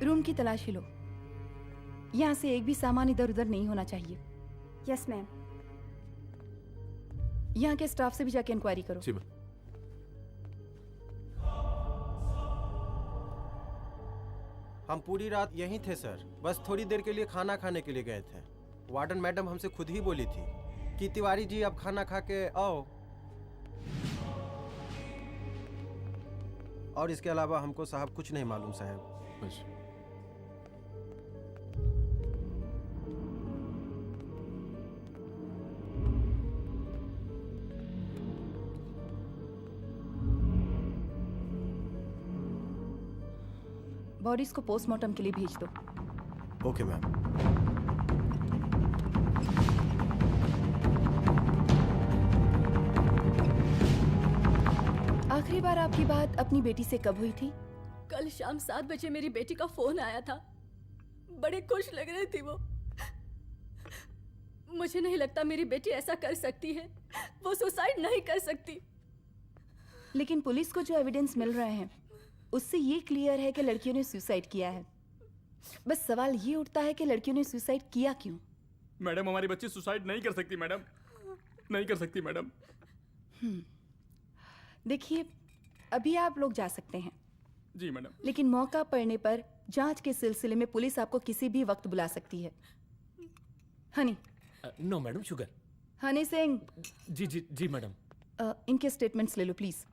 Room की तलाशी लो। यहाँ से एक भी सामान इधर उधर नहीं होना चाहिए। Yes ma'am. यहाँ के स्टाफ से भी जाके इंक्वायरी करो। जी मैम। हम पूरी रात यहीं थे सर, बस थोड़ी देर के लिए खाना खाने के लिए गए थे। वार्डन मैडम हमसे खुद ही बोली थी कि तिवारी जी आप खाना खा के आओ, और इसके अलावा हमको साहब कुछ नहीं मालूम साहब। बस बॉडीज को पोस्टमार्टम के लिए भेज दो। Okay ma'am. आखिरी बार आपकी बात अपनी बेटी से कब हुई थी? कल शाम 7 बजे मेरी बेटी का फोन आया था। बड़े खुश लग रही थी वो। मुझे नहीं लगता मेरी बेटी ऐसा कर सकती है। वो सुसाइड नहीं कर सकती। लेकिन पुलिस को जो एविडेंस मिल रहे हैं उससे ये क्लियर है कि लड़कियों ने सुसाइड किया है। बस सवाल ये उठता है कि लड़कियों ने सुसाइड किया क्यों? मैडम हमारी बच्ची सुसाइड नहीं कर सकती मैडम, नहीं कर सकती मैडम। देखिए, अभी आप लोग जा सकते हैं। जी मैडम। लेकिन मौका पड़ने पर जांच के सिलसिले में पुलिस आपको किसी भी वक्त बुला सकती है। Honey. No madam, sugar. Honey Singh. जी जी जी मैडम। इनके स्टेटमेंट्स ले लो प्लीज।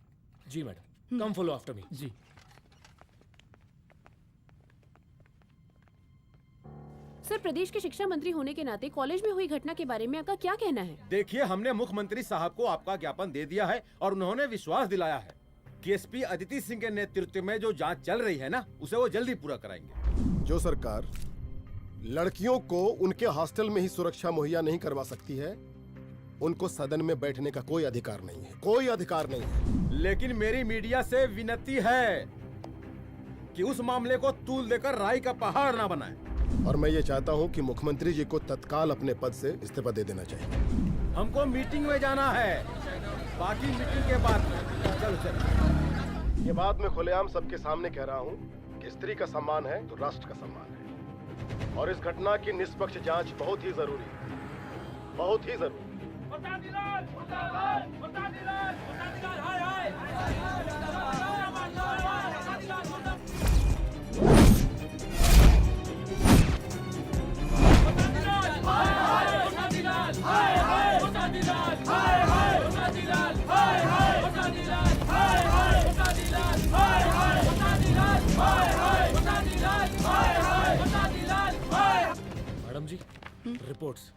जी madam, come follow after me. जी। सर, प्रदेश के शिक्षा मंत्री होने के नाते कॉलेज में हुई घटना के बारे में आपका क्या कहना है? देखिए, हमने मुख्यमंत्री साहब को आपका ज्ञापन दे दिया है और उन्होंने विश्वास दिलाया है कि एसपी अदिति सिंह के नेतृत्व में जो जांच चल रही है ना, उसे वो जल्दी पूरा कराएंगे। जो सरकार लड़कियों को उनके हॉस्टल में ही सुरक्षा मुहैया नहीं करवा सकती है, उनको सदन में बैठने का कोई अधिकार नहीं है, कोई अधिकार नहीं है। लेकिन मेरी मीडिया से विनती है कि उस मामले को तूल देकर राई का पहाड़ ना बनाए। और मैं ये चाहता हूँ कि मुख्यमंत्री जी को तत्काल अपने पद से इस्तीफा दे देना चाहिए। हमको मीटिंग में जाना है, बाकी मीटिंग के बाद में। चलो चलो। ये बात मैं खुलेआम सबके सामने कह रहा हूँ कि स्त्री का सम्मान है तो राष्ट्र का सम्मान है, और इस घटना की निष्पक्ष जांच बहुत ही जरूरी है, बहुत ही जरूरी। मैडम जी, रिपोर्ट्स।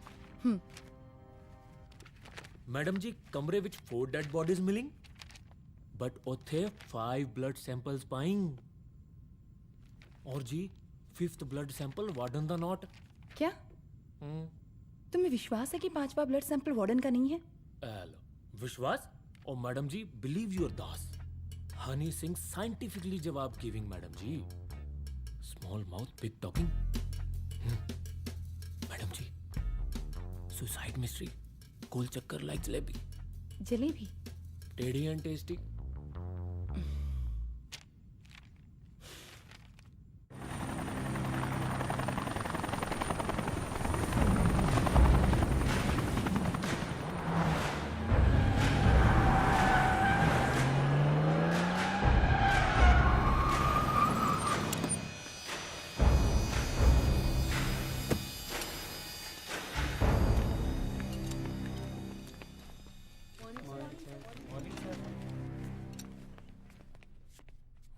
मैडम जी, कमरे विच 4 डेड बॉडीज मिलिंग, बट उथे 5 ब्लड सैंपल्स पाइंग। और जी 5th ब्लड सैंपल वार्डन दा नॉट। क्या तुम्हें विश्वास है कि 5वां ब्लड सैंपल वार्डन का नहीं है? विश्वास? और मैडम जी, बिलीव योर दास। हनी सिंह साइंटिफिकली जवाब गिविंग मैडम जी। Small mouth big talking. Madam जी, सुसाइड मिस्ट्री, गोल चक्कर लाइक जलेबी। जलेबी टेढ़ी एंड टेस्टी।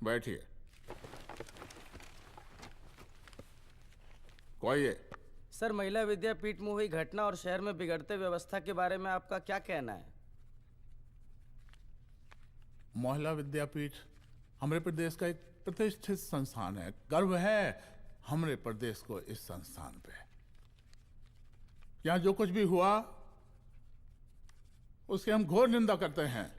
बैठिए। कोई है? सर, महिला विद्यापीठ में हुई घटना और शहर में बिगड़ते व्यवस्था के बारे में आपका क्या कहना है? महिला विद्यापीठ हमारे प्रदेश का एक प्रतिष्ठित संस्थान है। गर्व है हमारे प्रदेश को इस संस्थान पे। यहाँ जो कुछ भी हुआ उसकी हम घोर निंदा करते हैं।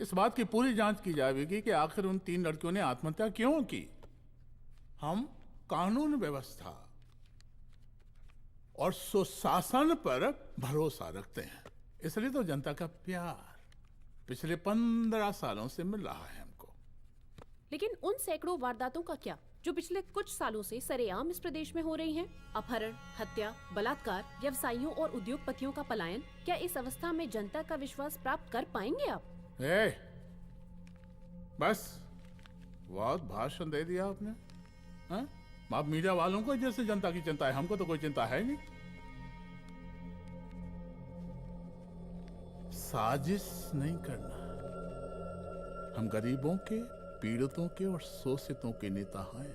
इस बात की पूरी जांच की जाएगी कि आखिर उन 3 लड़कियों ने आत्महत्या क्यों की। हम कानून व्यवस्था और सुशासन पर भरोसा रखते हैं, इसलिए तो जनता का प्यार पिछले 15 सालों से मिल रहा है हमको। लेकिन उन सैकड़ों वारदातों का क्या जो पिछले कुछ सालों से सरेआम इस प्रदेश में हो रही हैं? अपहरण, हत्या, बलात्कार, व्यवसायियों और उद्योगपतियों का पलायन। क्या इस अवस्था में जनता का विश्वास प्राप्त कर पाएंगे आप? बस बहुत भाषण दे दिया आपने। हाँ? आप मीडिया वालों को जैसे जनता की चिंता है, हमको तो कोई चिंता है नहीं। साजिश नहीं करना। हम गरीबों के, पीड़ितों के और शोषितों के नेता हैं।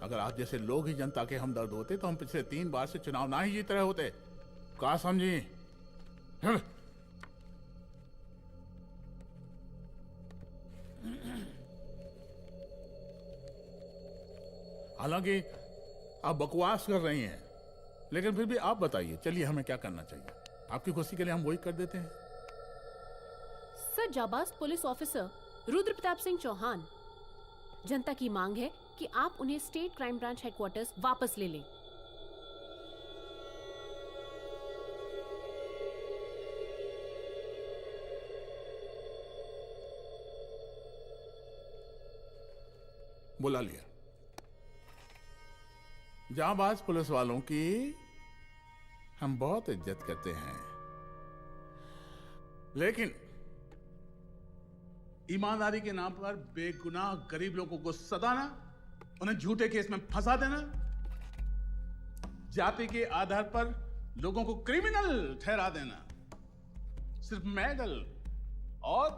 अगर आप जैसे लोग ही जनता के हमदर्द होते तो हम पिछले 3 बार से चुनाव ना ही जीत रहे होते। क्या समझी? हालांकि आप बकवास कर रही हैं, लेकिन फिर भी आप बताइए, चलिए हमें क्या करना चाहिए? आपकी खुशी के लिए हम वही कर देते हैं। सर, जाबाज पुलिस ऑफिसर रुद्र प्रताप सिंह चौहान, जनता की मांग है कि आप उन्हें स्टेट क्राइम ब्रांच हेडक्वार्टर्स वापस ले लें। बुला लिया। जाबाज पुलिस वालों की हम बहुत इज्जत करते हैं, लेकिन ईमानदारी के नाम पर बेगुनाह गरीब लोगों को सताना, उन्हें झूठे केस में फंसा देना, जाति के आधार पर लोगों को क्रिमिनल ठहरा देना, सिर्फ मेडल और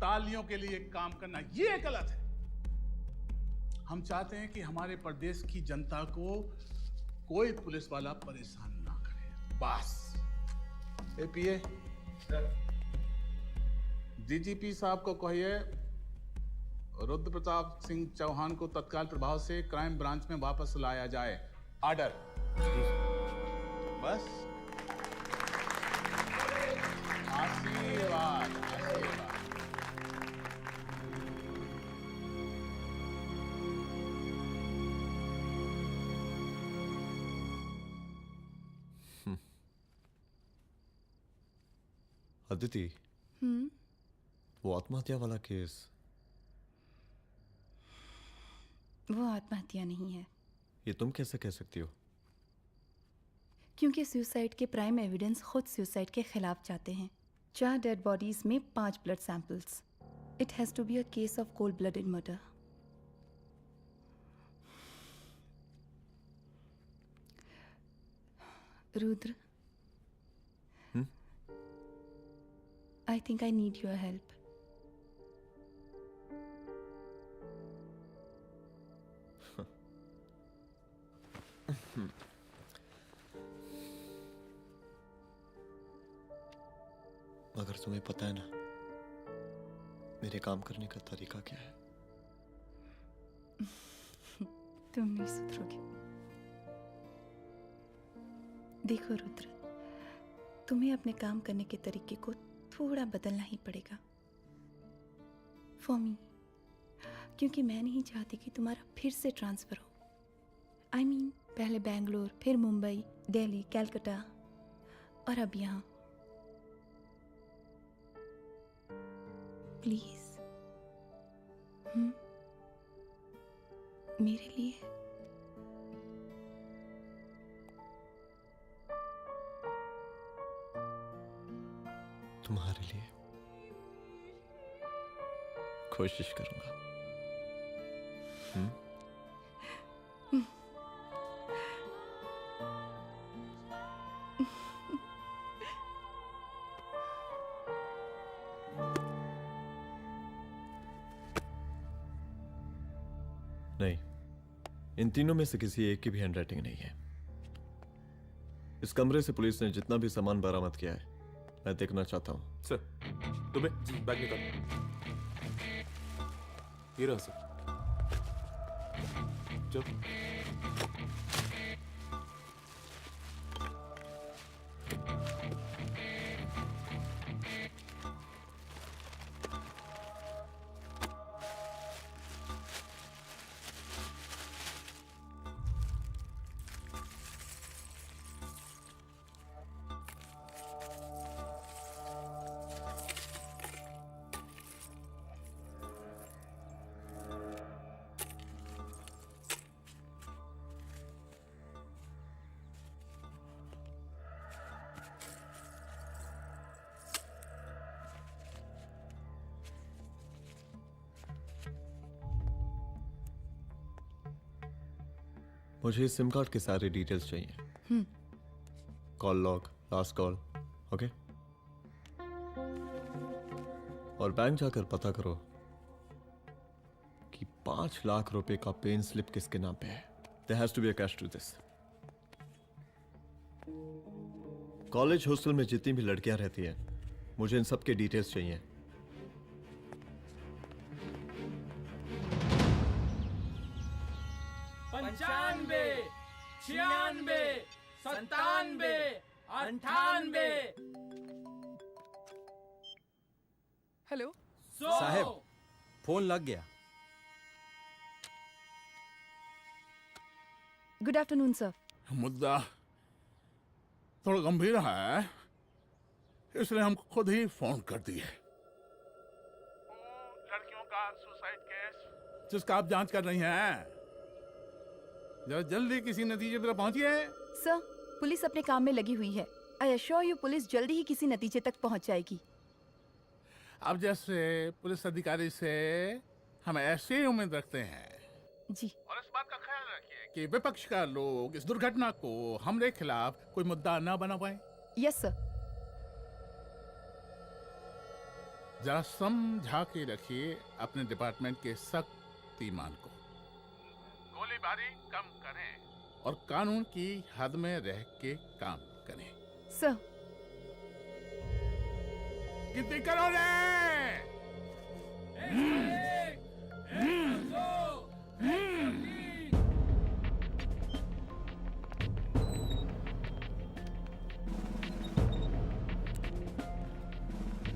तालियों के लिए काम करना, ये गलत है। हम चाहते हैं कि हमारे प्रदेश की जनता को कोई पुलिस वाला परेशान ना करे, बस। एपीए डीजीपी साहब को कहिए रुद्र प्रताप सिंह चौहान को तत्काल प्रभाव से क्राइम ब्रांच में वापस लाया जाए। ऑर्डर। बस। आशीर्वाद, आशीर्वाद। अदिति, वो आत्महत्या वाला केस, वो आत्महत्या नहीं है। ये तुम कैसे कह सकती हो? क्योंकि सुसाइड के प्राइम एविडेंस खुद सुसाइड के खिलाफ जाते हैं। 4 डेड बॉडीज में 5 blood samples. It has to be a case of cold blooded murder. Rudra, I think I need your help. मगर तुम्हें पता है ना मेरे काम करने का तरीका क्या है? तुम नहीं सुधरोगे। देखो रुद्र, तुम्हें अपने काम करने के तरीके को थोड़ा बदलना ही पड़ेगा फॉर मी, क्योंकि मैं नहीं चाहती कि तुम्हारा फिर से ट्रांसफर हो। I mean, पहले बेंगलोर, फिर मुंबई, दिल्ली, कलकत्ता और अब यहाँ। प्लीज मेरे लिए। तुम्हारे लिए कोशिश करूंगा। नहीं, इन तीनों में से किसी एक की भी हैंडराइटिंग नहीं है। इस कमरे से पुलिस ने जितना भी सामान बरामद किया है मैं देखना चाहता हूं। सर, तुम्हें बैग निकाल। ये रहा सर। चल। मुझे इस सिम कार्ड के सारे डिटेल्स चाहिए। Call log, last call, okay? और बैंक जाकर पता करो कि 5 लाख रुपए का पेन स्लिप किसके नाम पे है। There has to be a cash to this. College hostel में जितनी भी लड़कियां रहती हैं, मुझे इन सब के डिटेल्स चाहिए। पंचानवे, 96, 97, 98। हेलो साहब, फोन लग गया। Good afternoon sir. मुद्दा थोड़ा गंभीर है, इसलिए हम खुद ही फोन कर दिए। लड़कियों का सुसाइड केस जिसका आप जांच कर रही हैं, जरा जल्दी किसी नतीजे पर पहुंचिए। सर, पुलिस अपने काम में लगी हुई है। आई अश्योर यू पुलिस जल्दी ही किसी नतीजे तक पहुंच जाएगी। अब जैसे पुलिस अधिकारी से हम ऐसी उम्मीद रखते हैं जी। और इस बात का ख्याल रखिए कि विपक्ष का लोग इस दुर्घटना को हमरे खिलाफ कोई मुद्दा ना बना पाए। Yes sir. जरा समझा के रखिए अपने डिपार्टमेंट के शक्तिमान को। गोलीबारी कम करें और कानून की हद में रह के काम करें। सर। कितनी करोगे?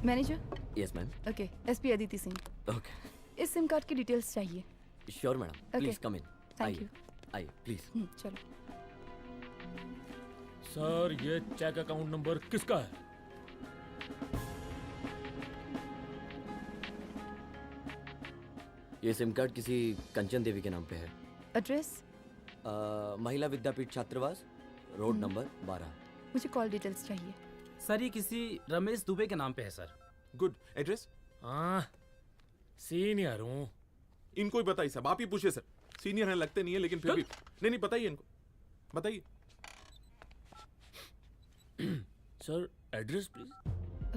Manager. Yes ma'am. Okay, SP Aditi Singh. Okay. इस सिम कार्ड की डिटेल्स चाहिए। Sure madam, please come in. Thank you. आइए प्लीज। चलो। सर, ये चेक अकाउंट नंबर किसका है? ये सिम कार्ड किसी कंचन देवी के नाम पे है। एड्रेस? महिला विद्यापीठ छात्रावास, रोड नंबर 12। मुझे कॉल डिटेल्स चाहिए। सर, ये किसी रमेश दुबे के नाम पे है सर। गुड। एड्रेस? हाँ, सीनियर हूँ। इनको ही बताइए साहब, आप ही पूछिए सर। सीनियर हैं लगते नहीं है, लेकिन फिर भी नहीं बताइए इनको, बताइए। Sir, address please.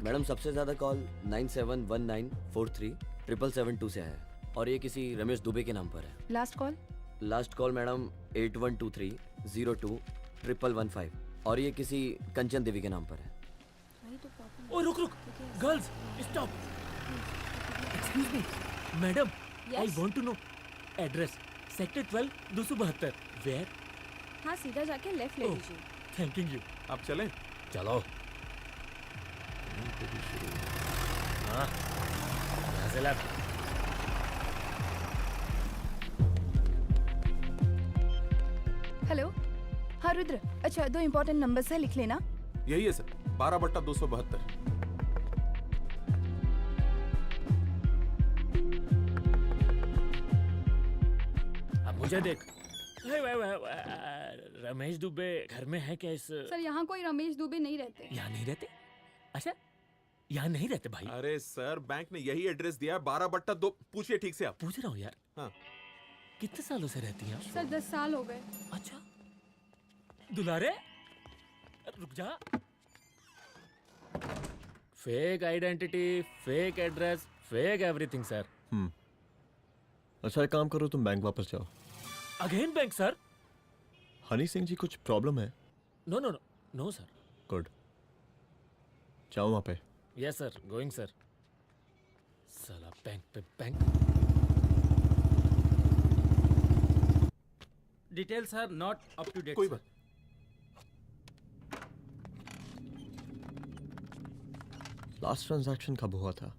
मैडम, सबसे ज्यादा कॉल 9719437772 से है और ये किसी रमेश दुबे के नाम पर है। Last call? Last call madam 8123021115 और ये किसी कंचन देवी के नाम पर है। ओ रुक, girls stop. Excuse me madam, I want to know address. Sector 12 272 where? हाँ, सीधा जाके लेफ्ट ले लीजिए। Thank you. आप चलें? चलो। हाँ, यहाँ से लेफ्ट। हेलो। हाँ रुद्र, अच्छा 2 इम्पोर्टेंट नंबर्स है, लिख लेना। यही है सर, 12/272। अब मुझे देख। रमेश दुबे घर में है क्या? इस सर, यहाँ कोई रमेश दुबे नहीं रहते। यहाँ नहीं रहते? अच्छा, यहाँ नहीं रहते भाई। अरे सर, बैंक ने यही एड्रेस दिया है, 12/2। पूछिए ठीक से आप। पूछ रहा हूँ यार। हाँ। कितने सालों से रहती हैं? सर 10 साल हो गए। अच्छा। दुलारे रुक जा। Fake identity, fake address, fake everything sir. अच्छा, एक काम करो, तुम बैंक वापस जाओ। Again bank sir? Honey Singh ji, कुछ प्रॉब्लम है? No no no no sir. Good, जाओ वहां पे। Yes sir, going sir. साला बैंक पे bank. Details are not up to date. कोई बात। लास्ट ट्रांजैक्शन कब हुआ था?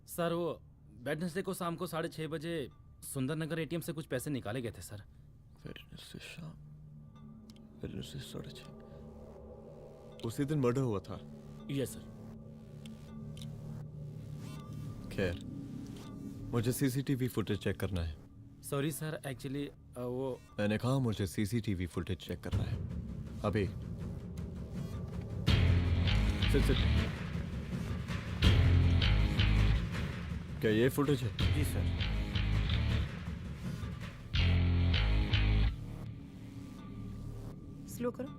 सर, वो वेडनेसडे को शाम को 6:30 बजे सुंदरनगर एटीएम से कुछ पैसे निकाले गए थे सर। वेडनेसडे शाम, वेडनेसडे 6:30। उसी दिन मर्डर हुआ था? Yes sir. खैर, मुझे सीसीटीवी फुटेज चेक करना है। सॉरी सर, एक्चुअली वो मैंने कहा मुझे सीसीटीवी फुटेज चेक करना है अभी। सिट। क्या ये फुटेज है? जी सर। स्लो करो।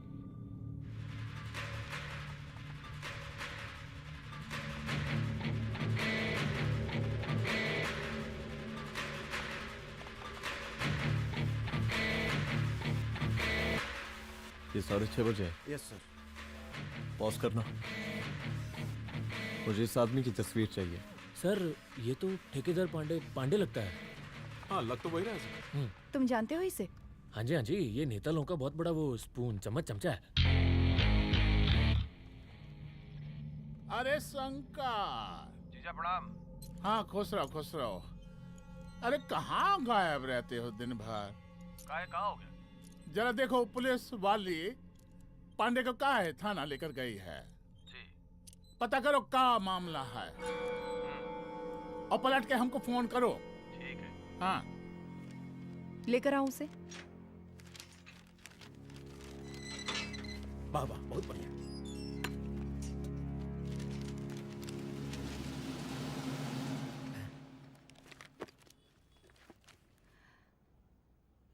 ये 6:30 बजे है। Yes sir. पॉज करना। मुझे इस आदमी की तस्वीर चाहिए। सर ये तो ठेकेदार पांडे लगता है। हाँ लग तो वही रहा है सर। तुम जानते हो इसे? हाँ जी, ये नेता लोगों का बहुत बड़ा वो स्पून चमचा है। अरे शंकर। जीजा प्रणाम। हाँ खुश रहो खुश रहो। अरे कहाँ गायब रहते हो दिन भर? कहाँ हो गया? जरा देखो पुलिस वाली पांडे को कहा है थाना लेकर गई है। जी। पता करो क्या मामला है और पलट के हमको फोन करो। ठीक है। हाँ लेकर आओ उसे। वाह वाह बहुत बढ़िया।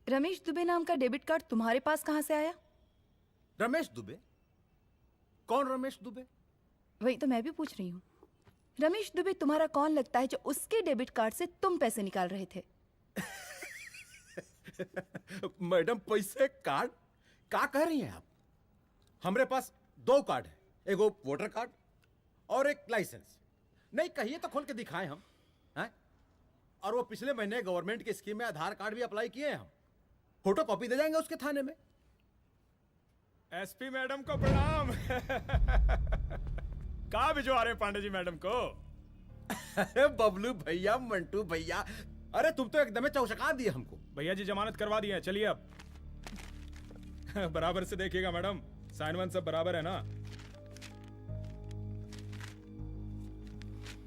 रमेश दुबे नाम का डेबिट कार्ड तुम्हारे पास कहां से आया? रमेश दुबे? कौन रमेश दुबे? वही तो मैं भी पूछ रही हूँ। रमेश दुबे तुम्हारा कौन लगता है जो उसके डेबिट कार्ड से तुम पैसे निकाल रहे थे? मैडम पैसे कार्ड क्या कह रही हैं आप? हमारे पास 2 कार्ड है, एक वो वोटर कार्ड और एक लाइसेंस। नहीं कहिए तो खोल के दिखाएं हम हैं? और वो पिछले महीने गवर्नमेंट की स्कीम में आधार कार्ड भी अप्लाई किए हैं हम। फोटो कॉपी दे जाएंगे उसके थाने में। एसपी मैडम को प्रणाम। कहाँ भिजवा रहे पांडे जी मैडम को? अरे बबलू भैया, मंटू भैया, अरे तुम तो एकदम चौसका दिए हमको। भैया जी जमानत करवा दिए हैं, चलिए अब। बराबर से देखिएगा मैडम, साइन वाइन सब बराबर है ना?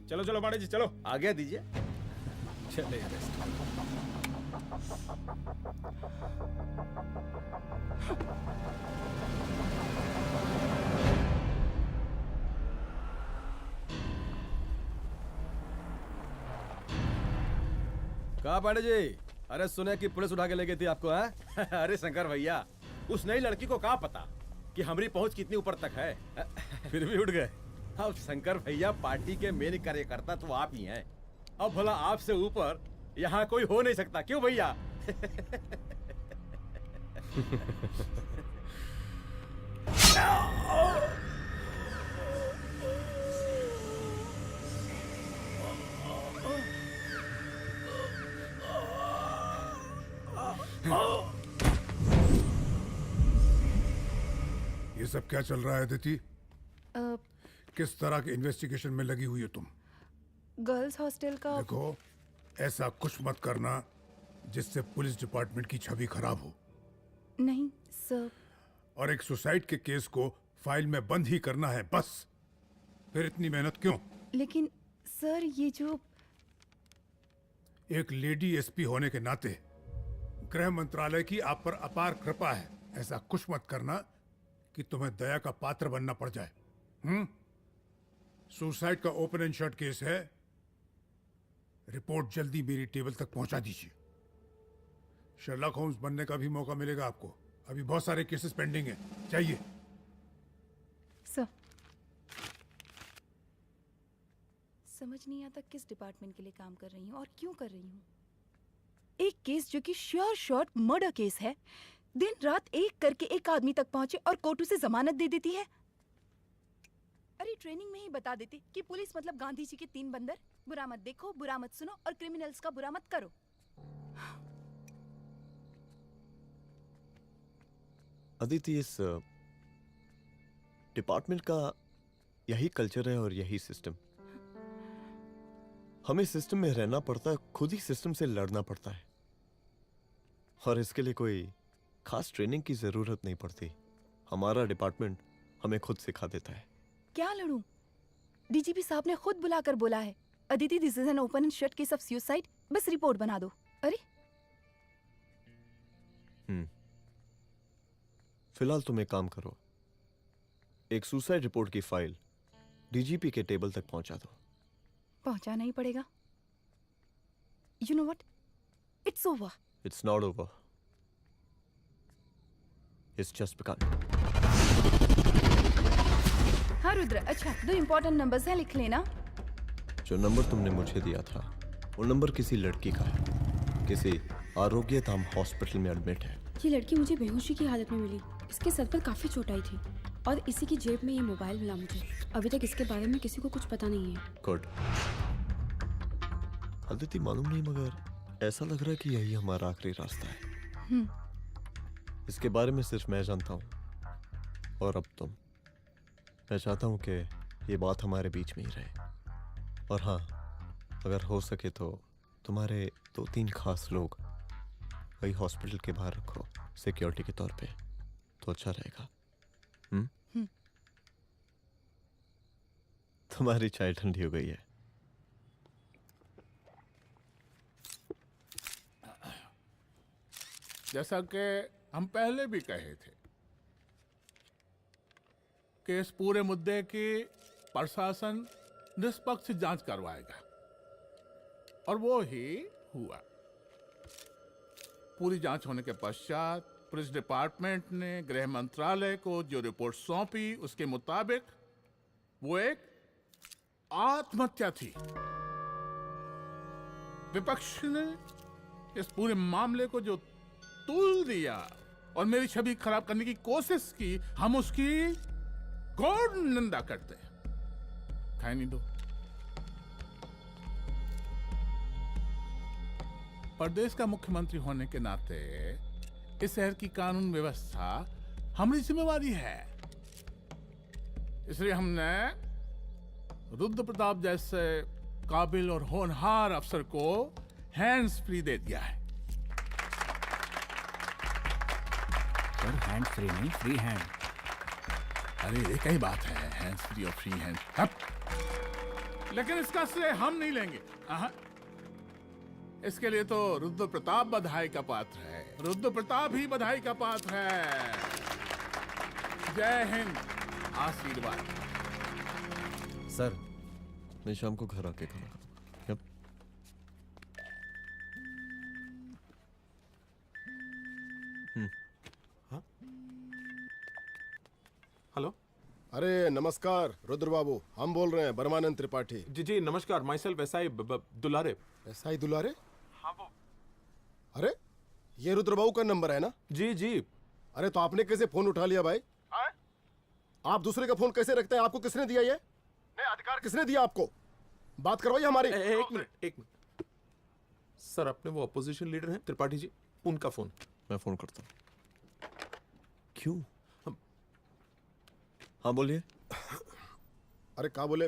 चलो चलो पांडे जी चलो। आगे दीजिए। चलिए कहा पांडे जी? अरे सुने कि पुलिस उठा के ले गई थी आपको है? अरे शंकर भैया, उस नई लड़की को कहा पता कि हमारी पहुंच कितनी ऊपर तक है। फिर भी उठ गए। अब शंकर भैया पार्टी के मेन कार्यकर्ता तो आप ही हैं। अब भला आपसे ऊपर यहाँ कोई हो नहीं सकता, क्यों भैया? ये सब क्या चल रहा है अदिति? किस तरह के इन्वेस्टिगेशन में लगी हुई हो तुम? गर्ल्स हॉस्टल का। देखो ऐसा कुछ मत करना जिससे पुलिस डिपार्टमेंट की छवि खराब हो। नहीं सर। और एक सुसाइड के केस को फाइल में बंद ही करना है बस। फिर इतनी मेहनत क्यों? लेकिन सर ये जो एक लेडी एसपी होने के नाते गृह मंत्रालय की आप पर अपार कृपा है। ऐसा कुछ मत करना कि तुम्हें दया का पात्र बनना पड़ जाए। सुसाइड का ओपन एंड शट केस है। रिपोर्ट जल्दी मेरी टेबल तक पहुंचा दीजिए। शर्लॉक होम्स बनने का भी मौका मिलेगा आपको। अभी बहुत सारे केसेस पेंडिंग हैं। चाहिए सर। समझ नहीं आता किस डिपार्टमेंट के लिए काम कर रही हूँ और क्यों कर रही हूँ। एक केस जो कि श्योर शॉट मर्डर केस है, दिन रात एक करके एक आदमी तक पहुंचे और कोर्ट उसे जमानत दे देती है। अरे ट्रेनिंग में ही बता देती कि पुलिस मतलब गांधी जी के 3 बंदर। बुरा मत देखो, बुरा मत सुनो और क्रिमिनल्स का बुरा मत करो। अदिति, इस डिपार्टमेंट का यही कल्चर है और यही सिस्टम। हमें सिस्टम में रहना पड़ता है, खुद ही सिस्टम से लड़ना पड़ता है। और इसके लिए कोई खास ट्रेनिंग की जरूरत नहीं पड़ती। हमारा डिपार्टमेंट हमें खुद सिखा देता है। क्या लड़ूं? डीजीपी साहब ने खुद बुलाकर बोला है, Aditi this is an open and shut case of suicide, बस रिपोर्ट बना दो। अरे फिलहाल तुम एक काम करो, एक सुसाइड रिपोर्ट की फाइल डीजीपी के टेबल तक पहुंचा दो। पहुंचाना ही पड़ेगा। You know what, it's over. It's not over. It's just begun. हाँ रुद्र, अच्छा 2 इम्पोर्टेंट नंबर्स हैं, लिख लेना। जो नंबर तुमने मुझे दिया था वो नंबर किसी लड़की का है, किसी आरोग्य धाम हॉस्पिटल में एडमिट है। ये लड़की मुझे बेहोशी की हालत में मिली। इसके सर पर काफी चोट आई थी और इसी की जेब में ये मोबाइल मिला मुझे। अभी तक इसके बारे में किसी को कुछ पता नहीं है। गुड। अदिति मालूम नहीं, मगर ऐसा लग रहा है कि यही हमारा आखिरी रास्ता है। इसके बारे में सिर्फ मैं जानता हूँ और अब तुम। मैं चाहता हूँ कि ये बात हमारे बीच में ही रहे। और हाँ, अगर हो सके तो तुम्हारे 2-3 खास लोग वही हॉस्पिटल के बाहर रखो सिक्योरिटी के तौर पे, तो अच्छा रहेगा। तुम्हारी चाय ठंडी हो गई है। जैसा कि हम पहले भी कहे थे कि इस पूरे मुद्दे की प्रशासन निष्पक्ष जांच करवाएगा, और वो ही हुआ। पूरी जांच होने के पश्चात पुलिस डिपार्टमेंट ने गृह मंत्रालय को जो रिपोर्ट सौंपी उसके मुताबिक वो एक आत्महत्या थी। विपक्ष ने इस पूरे मामले को जो तूल दिया और मेरी छवि खराब करने की कोशिश की, हम उसकी घोर निंदा करते हैं। खाए नहीं दो। प्रदेश का मुख्यमंत्री होने के नाते इस शहर की कानून व्यवस्था हमारी जिम्मेवारी है। इसलिए हमने रुद्र प्रताप जैसे काबिल और होनहार अफसर को हैंड्स फ्री दे दिया है। सर हैंड फ्री नहीं, फ्री हैंड। अरे एक ही बात है, हैंड्स फ्री और फ्री हैंड। लेकिन इसका श्रेय हम नहीं लेंगे। इसके लिए तो रुद्र प्रताप बधाई का पात्र है। रुद्र प्रताप ही बधाई का पात्र है। जय हिंद। आशीर्वाद। सर, मैं शाम को घर आके खाना खाऊंगा। यप। हेलो। अरे नमस्कार रुद्र बाबू, हम बोल रहे हैं ब्रह्मानंद त्रिपाठी। जी जी नमस्कार, my self SI Dulare. SI दुलारे? हाँ वो। अरे ये रुद्र बाबू का नंबर है ना? जी जी। अरे तो आपने कैसे फोन उठा लिया भाई? आप दूसरे का फोन कैसे रखते हैं? आपको किसने दिया ये? नहीं, अधिकार किसने दिया आपको? बात करवाइए हमारी। एक मिनट। सर, अपने वो अपोजिशन लीडर हैं त्रिपाठी जी, उनका फोन। मैं फोन करता हूँ। क्यों? हाँ बोलिए। अरे क्या बोले?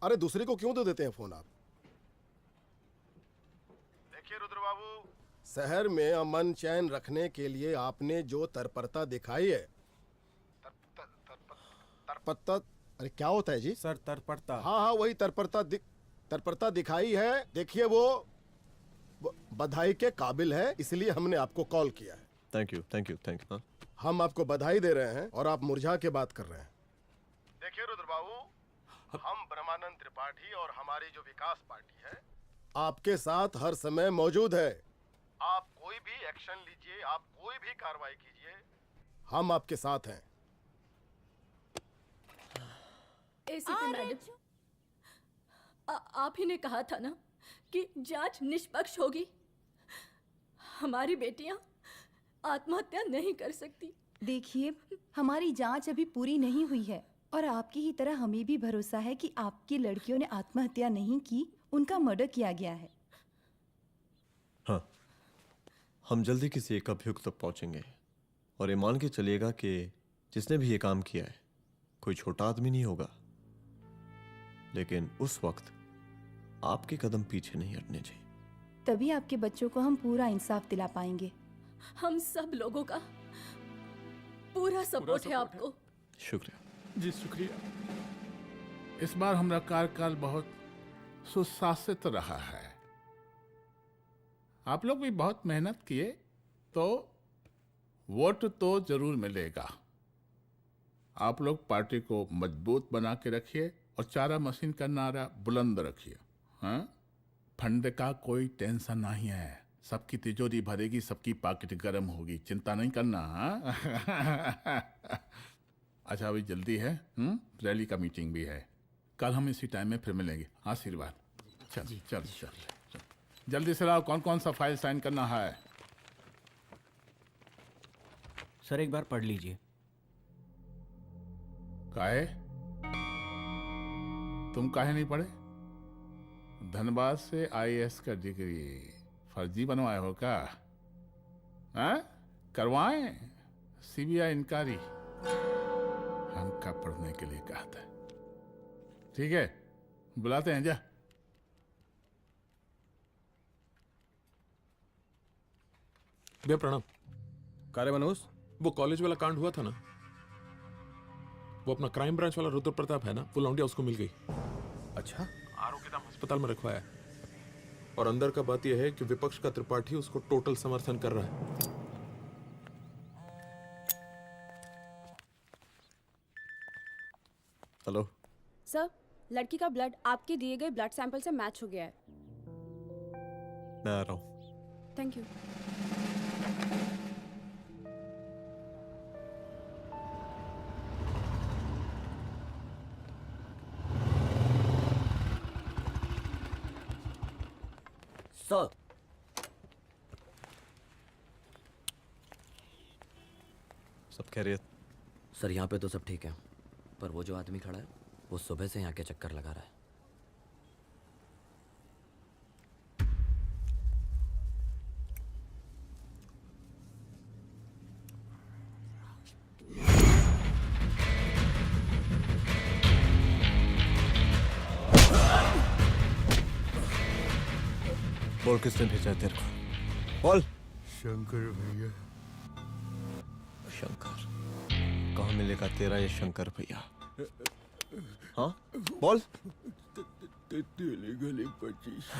अरे दूसरे को क्यों दे देते हैं फोन आप? देखिए रुद्र बाबू, शहर में अमन चैन रखने के लिए आपने जो तत्परता दिखाई है, तत्परता, अरे क्या होता है जी? सर तत्परता। हाँ वही तत्परता दिखाई है। देखिए वो बधाई के काबिल है, इसलिए हमने आपको कॉल किया है। Thank you. हम आपको बधाई दे रहे हैं और आप मुरझा के बात कर रहे हैं। देखिए रुद्र बाबू, हम ब्रह्मानंद त्रिपाठी और हमारी जो विकास पार्टी है आपके साथ हर समय मौजूद है। आप कोई भी एक्शन लीजिए, आप कोई भी कार्रवाई कीजिए, हम आपके साथ हैं। एसीपी मैडम, आप ही ने कहा था ना कि जांच निष्पक्ष होगी। हमारी बेटियां आत्महत्या नहीं कर सकती। देखिए, हमारी जांच अभी पूरी नहीं हुई है और आपकी ही तरह हमें भी भरोसा है कि आपकी लड़कियों ने आत्महत्या नहीं की, उनका मर्डर किया गया है। हाँ, हम जल्दी किसी एक अभियुक्त तक पहुंचेंगे और ये मान के चलिएगा कि जिसने भी ये काम किया है कोई छोटा आदमी नहीं होगा, लेकिन उस वक्त आपके कदम पीछे नहीं हटने चाहिए। तभी आपके बच्चों को हम पूरा इंसाफ दिला पाएंगे। हम सब लोगों का पूरा सपोर्ट है आपको। शुक्रिया जी, शुक्रिया। इस बार हमारा कार्यकाल बहुत सुशासित रहा है। आप लोग भी बहुत मेहनत किए, तो वोट तो जरूर मिलेगा। आप लोग पार्टी को मजबूत बना के रखिए और चारा मशीन का नारा बुलंद रखिए। हाँ, फंड का कोई टेंशन नहीं है। सबकी तिजोरी भरेगी, सबकी पॉकेट गर्म होगी, चिंता नहीं करना। हाँ? अच्छा अभी जल्दी है, रैली का मीटिंग भी है, कल हम इसी टाइम में फिर मिलेंगे। आशीर्वाद। चल चल चल जल्दी से लाओ, कौन कौन सा फाइल साइन करना है? सर एक बार पढ़ लीजिए। काहे? तुम काहे नहीं पढ़े? धनबाद से आईएएस का डिग्री फर्जी बनवाए हो क्या? हाँ? करवाएं सीबीआई इंक्वायरी। हमका पढ़ने के लिए कहा था। ठीक है, बुलाते हैं। जा भैया प्रणाम। कार्य मनोज, वो कॉलेज वाला कांड हुआ था ना, वो अपना क्राइम ब्रांच वाला रुद्र प्रताप है ना, वो लौंडिया उसको मिल गई। अच्छा? आरोप के दाम अस्पताल में रखवाया है। और अंदर का बात यह है कि विपक्ष का त्रिपाठी उसको टोटल समर्थन कर रहा है। हेलो सर, लड़की का ब्लड आपके दिए गए ब्लड सैंपल से मैच हो गया है। मैं आ रहा हूँ। Thank you. सर, सब खैरियत? सर यहाँ पे तो सब ठीक है, पर वो जो आदमी खड़ा है वो सुबह से यहाँ के चक्कर लगा रहा है। बोल किसने भेजा है तेरे को? बोल। शंकर भैया। शंकर? कहाँ मिलेगा तेरा ये शंकर भैया? हाँ बोल। गली 25।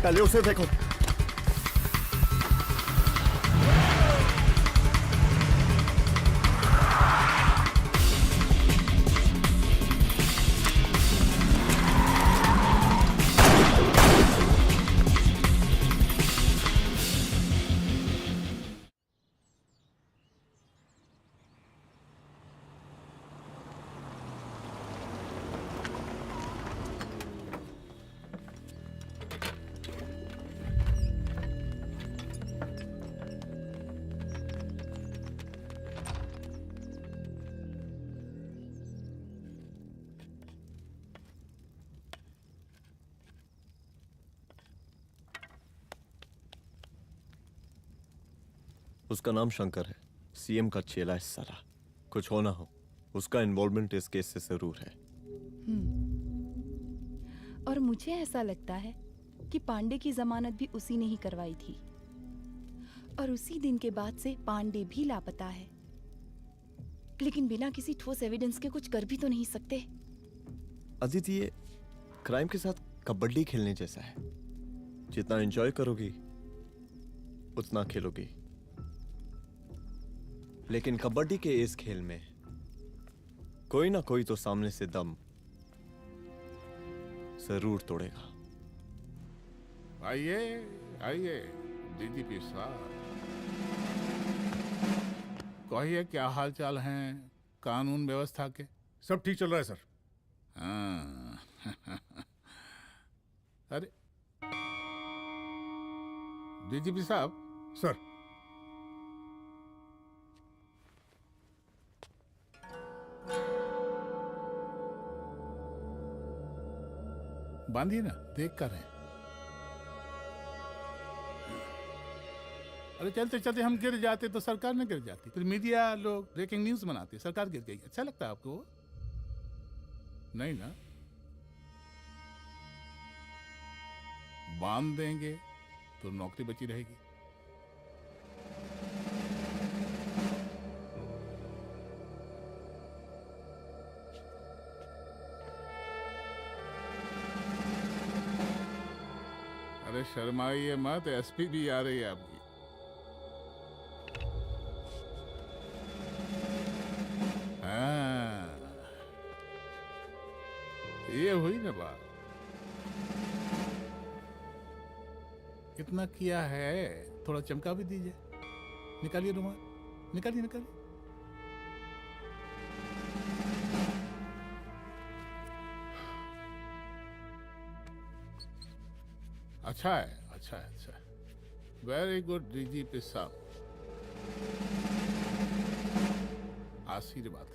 पहले उसे देखो। उसका नाम शंकर है, सीएम का चेला है साला। कुछ हो ना हो, उसका इन्वॉल्वमेंट इस केस से जरूर है। और मुझे ऐसा लगता है कि पांडे की जमानत भी उसी ने ही करवाई थी, और उसी दिन के बाद से पांडे भी लापता है। लेकिन बिना किसी ठोस एविडेंस के कुछ कर भी तो नहीं सकते। अदिति, ये क्राइम के साथ कबड्डी खेलने जैसा है। जितना एंजॉय करोगी उतना खेलोगी, लेकिन कबड्डी के इस खेल में कोई ना कोई तो सामने से दम जरूर तोड़ेगा। आइए आइए डीजीपी साहब, कहिए क्या हाल चाल हैं कानून व्यवस्था के? सब ठीक चल रहा है सर। हाँ। अरे डीजीपी साहब। सर, बांधिए ना, देख कर रहे हैं। अरे चलते चलते हम गिर जाते तो सरकार न गिर जाती, फिर मीडिया लोग ब्रेकिंग न्यूज बनाते, सरकार गिर गई। अच्छा लगता है आपको? नहीं ना? बांध देंगे तो नौकरी बची रहेगी। अरे शर्माइए मत, एसपी भी आ रही है आपकी। हाँ, ये हुई ना बात। कितना किया है, थोड़ा चमका भी दीजिए। निकालिए रुमाल, निकालिए निकालिए। अच्छा है, अच्छा है, अच्छा है। वेरी गुड डीजीपी साहब, आशीर्वाद।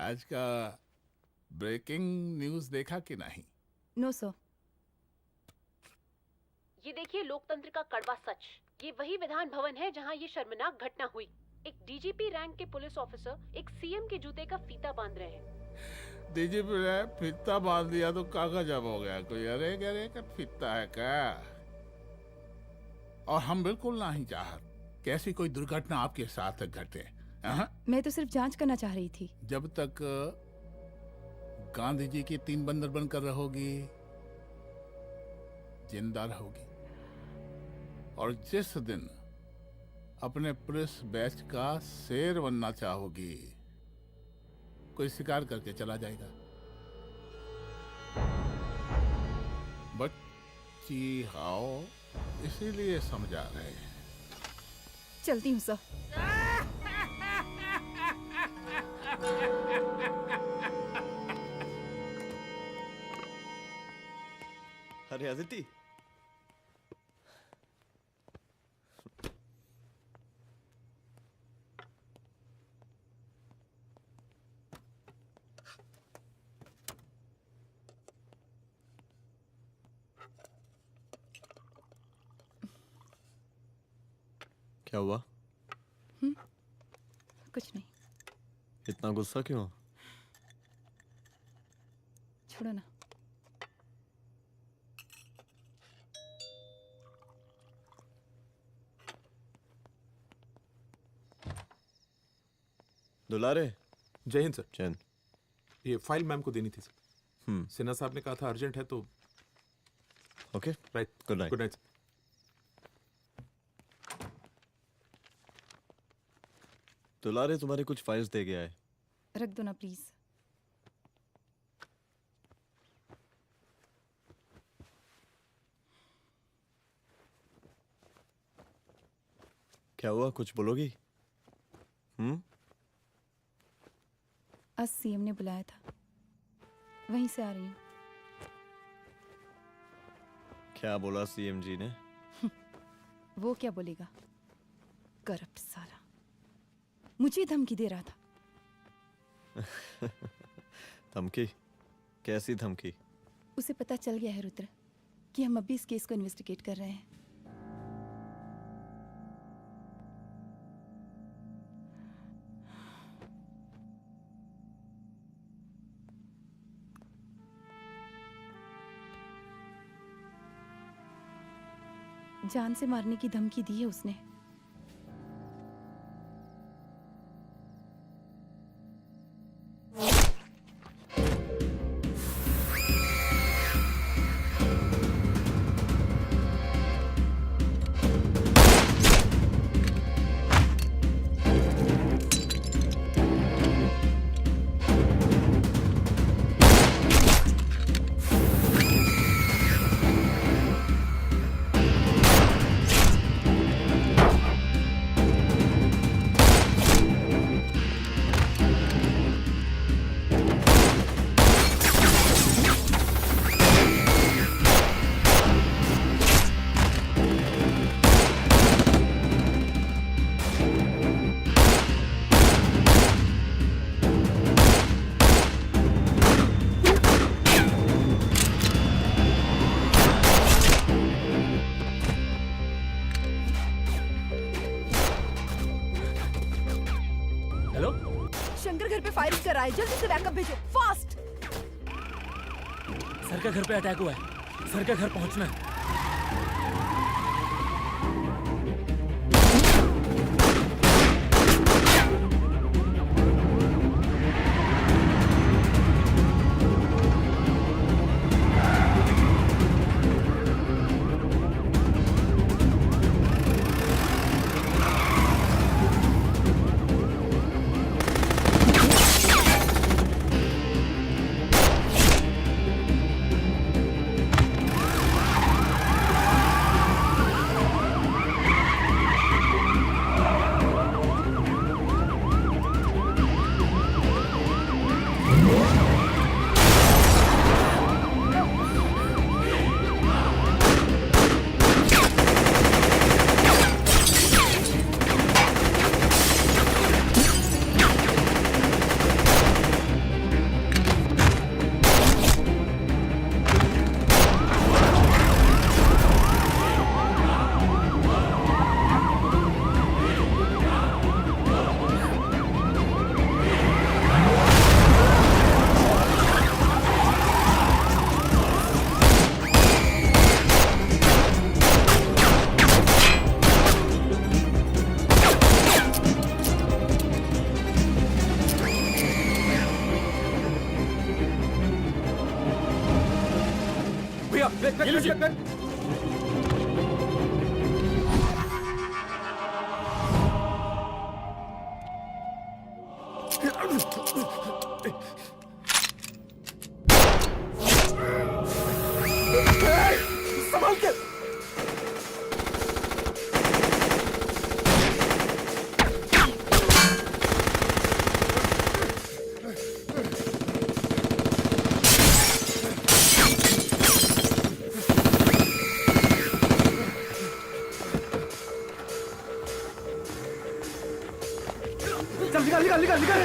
आज का ब्रेकिंग न्यूज देखा कि नहीं? No sir. ये देखिए लोकतंत्र का कड़वा सच। ये वही विधान भवन है जहां ये शर्मनाक घटना हुई। एक डीजीपी रैंक के पुलिस ऑफिसर एक सीएम के जूते का फीता बांध रहे हैं। डीजीपी ने फीता बांध दिया तो कागज जब हो गया कोई? अरे गरे का फीता है क्या? और हम बिल्कुल नहीं चाहते कि ऐसी कोई दुर्घटना आपके साथ घटे। मैं तो सिर्फ जांच करना चाह रही थी। जब तक गांधी जी की 3 बंदर बनकर रहोगी, जिंदा रहोगी। और जिस दिन अपने पुलिस बैच का शेर बनना चाहोगी, कोई शिकार करके चला जाएगा। बच्ची हाओ, इसीलिए समझा रहे हैं। चलती हूँ सर। अरे अदिति, क्या हुआ? कुछ नहीं। इतना गुस्सा क्यों? छोड़ो ना। दुलारे। जय हिंद सर। जय हिंद। ये फाइल मैम को देनी थी सर। सिन्हा साहब ने कहा था अर्जेंट है तो। Okay right. Good night. Good night. दुलारे तुम्हारे कुछ फाइल्स दे गया है। रख दो ना प्लीज। क्या हुआ, कुछ बोलोगी? आज सीएम ने बुलाया था, वहीं से आ रही हूँ। क्या बोला सीएम जी ने? वो क्या बोलेगा, करप्ट साला, मुझे धमकी दे रहा था। धमकी? कैसी धमकी? उसे पता चल गया है रुद्र कि हम अभी इस केस को इन्वेस्टिगेट कर रहे हैं। जान से मारने की धमकी दी है उसने। शंकर घर पे फायरिंग कर रहा है, जल्दी से बैकअप भेजो, फास्ट। सर का घर पे अटैक हुआ है, सर का घर पहुंचना है। संभाल के। चल निकाल निकाल निकाल निकाल।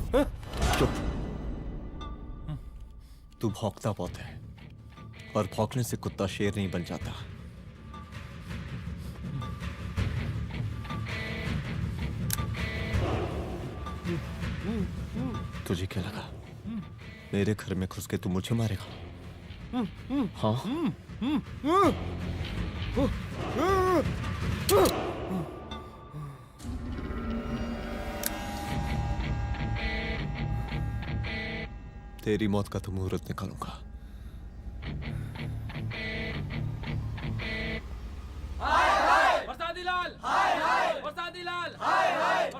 चुप। तू भौंकता बहुत है, और भौंकने से कुत्ता शेर नहीं बन जाता। तुझे क्या लगा मेरे घर में घुस के तू मुझे मारेगा? हाँ? तेरी मौत का तो मुहूर्त निकालूंगा।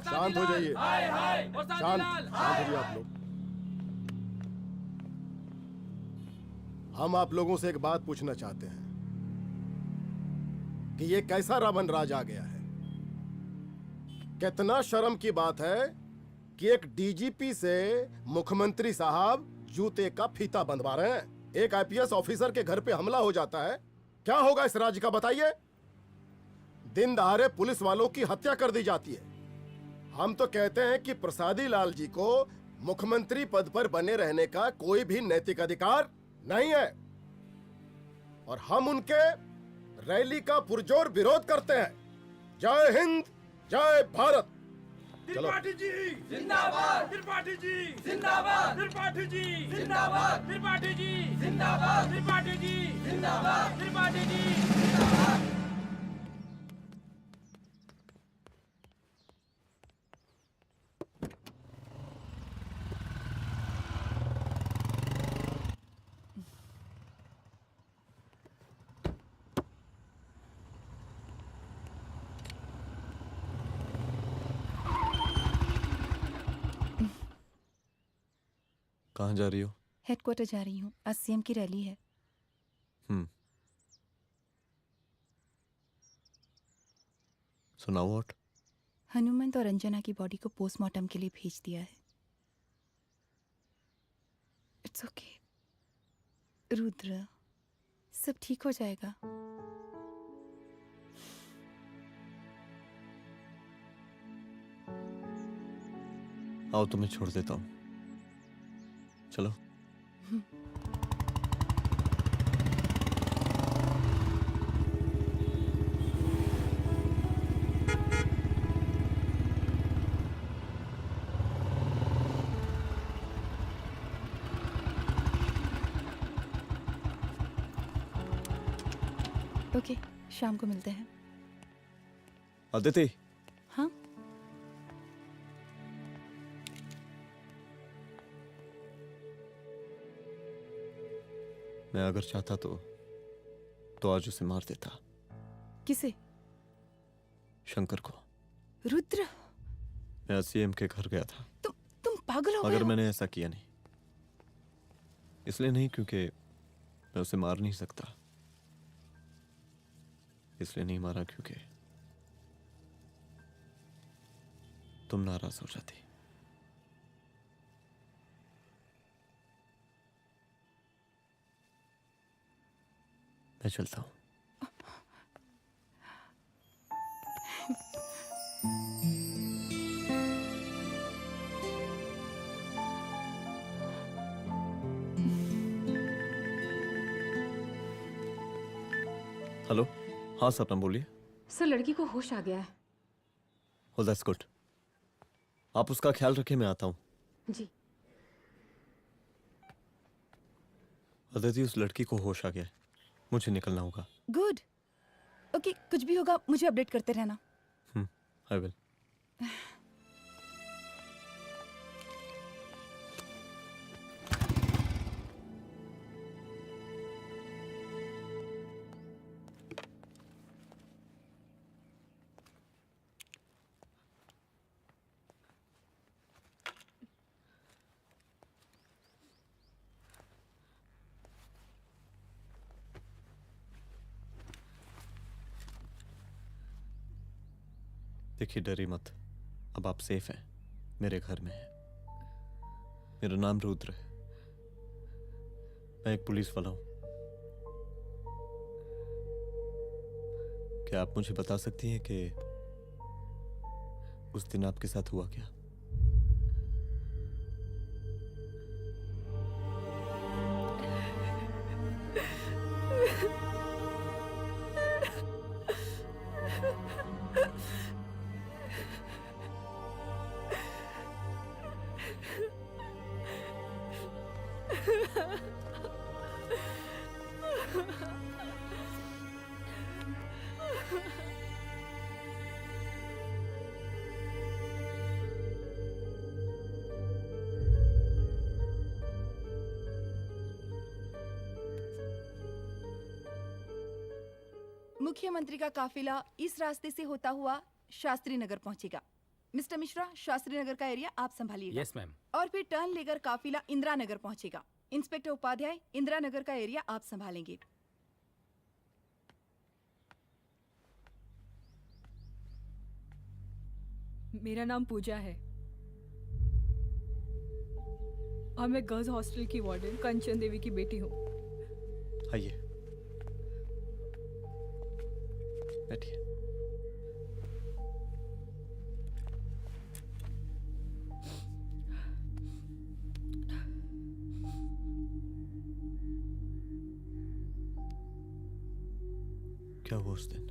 शांत हो जाइए। शांत हो जाइए आप लोग। हम आप लोगों से एक बात पूछना चाहते हैं कि ये कैसा रावण राज आ गया है। कितना शर्म की बात है कि एक डीजीपी से मुख्यमंत्री साहब जूते का फीता बंधवा रहे हैं। एक आईपीएस ऑफिसर के घर पे हमला हो जाता है, क्या होगा इस राज्य का बताइए? दिन दहाड़े पुलिस वालों की हत्या कर दी जाती है। हम तो कहते हैं कि प्रसादी लाल जी को मुख्यमंत्री पद पर बने रहने का कोई भी नैतिक अधिकार नहीं है, और हम उनके रैली का पुरजोर विरोध करते हैं। जय हिंद, जय भारत। त्रिपाठी जी जिंदाबाद, त्रिपाठी जी जिंदाबाद, त्रिपाठी जी जिंदाबाद, त्रिपाठी जी जिंदाबाद, त्रिपाठी जी जिंदाबाद, त्रिपाठी जी जिंदाबाद। कहाँ जा रही हो? हेडक्वार्टर जा रही हूँ, आज सीएम की रैली है। सुनाओ व्हाट? हनुमंत और अंजना की बॉडी को पोस्टमार्टम के लिए भेज दिया है। इट्स ओके रुद्र, सब ठीक हो जाएगा। आओ तुम्हें छोड़ देता हूँ, चलो। ओके, शाम को मिलते हैं। अदिति। हाँ? मैं अगर चाहता तो आज उसे मार देता। किसे? शंकर को। रुद्र, मैं सीएम के घर गया था। तुम पागल हो गए मगर हो? मैंने ऐसा किया नहीं। इसलिए नहीं क्योंकि मैं उसे मार नहीं सकता, इसलिए नहीं मारा क्योंकि तुम नाराज हो जाती। मैं चलता हूं। हेलो, हाँ सपना बोलिए। सर, लड़की को होश आ गया है। Oh, that's good. आप उसका ख्याल रखिए, मैं आता हूँ। जी। अदिति, उस लड़की को होश आ गया है, मुझे निकलना होगा। गुड। ओके, कुछ भी होगा मुझे अपडेट करते रहना। I will. देखिए, डरी मत, अब आप सेफ हैं, मेरे घर में हैं। मेरा नाम रुद्र है, मैं एक पुलिस वाला हूं। क्या आप मुझे बता सकती हैं कि उस दिन आपके साथ हुआ क्या? मुख्यमंत्री का काफिला इस रास्ते से होता हुआ शास्त्री नगर पहुंचेगा। मिस्टर मिश्रा, शास्त्री नगर का एरिया आप संभालिएगा। Yes ma'am. और फिर टर्न लेकर काफिला इंदिरा नगर पहुंचेगा। इंस्पेक्टर उपाध्याय, इंदिरा नगर का एरिया आप संभालेंगे। मेरा नाम पूजा है और मैं गर्ल्स हॉस्टल की वार्डन कंचन देवी की बेटी हूँ। आइए, बैठिए। क्या हुआ उस दिन?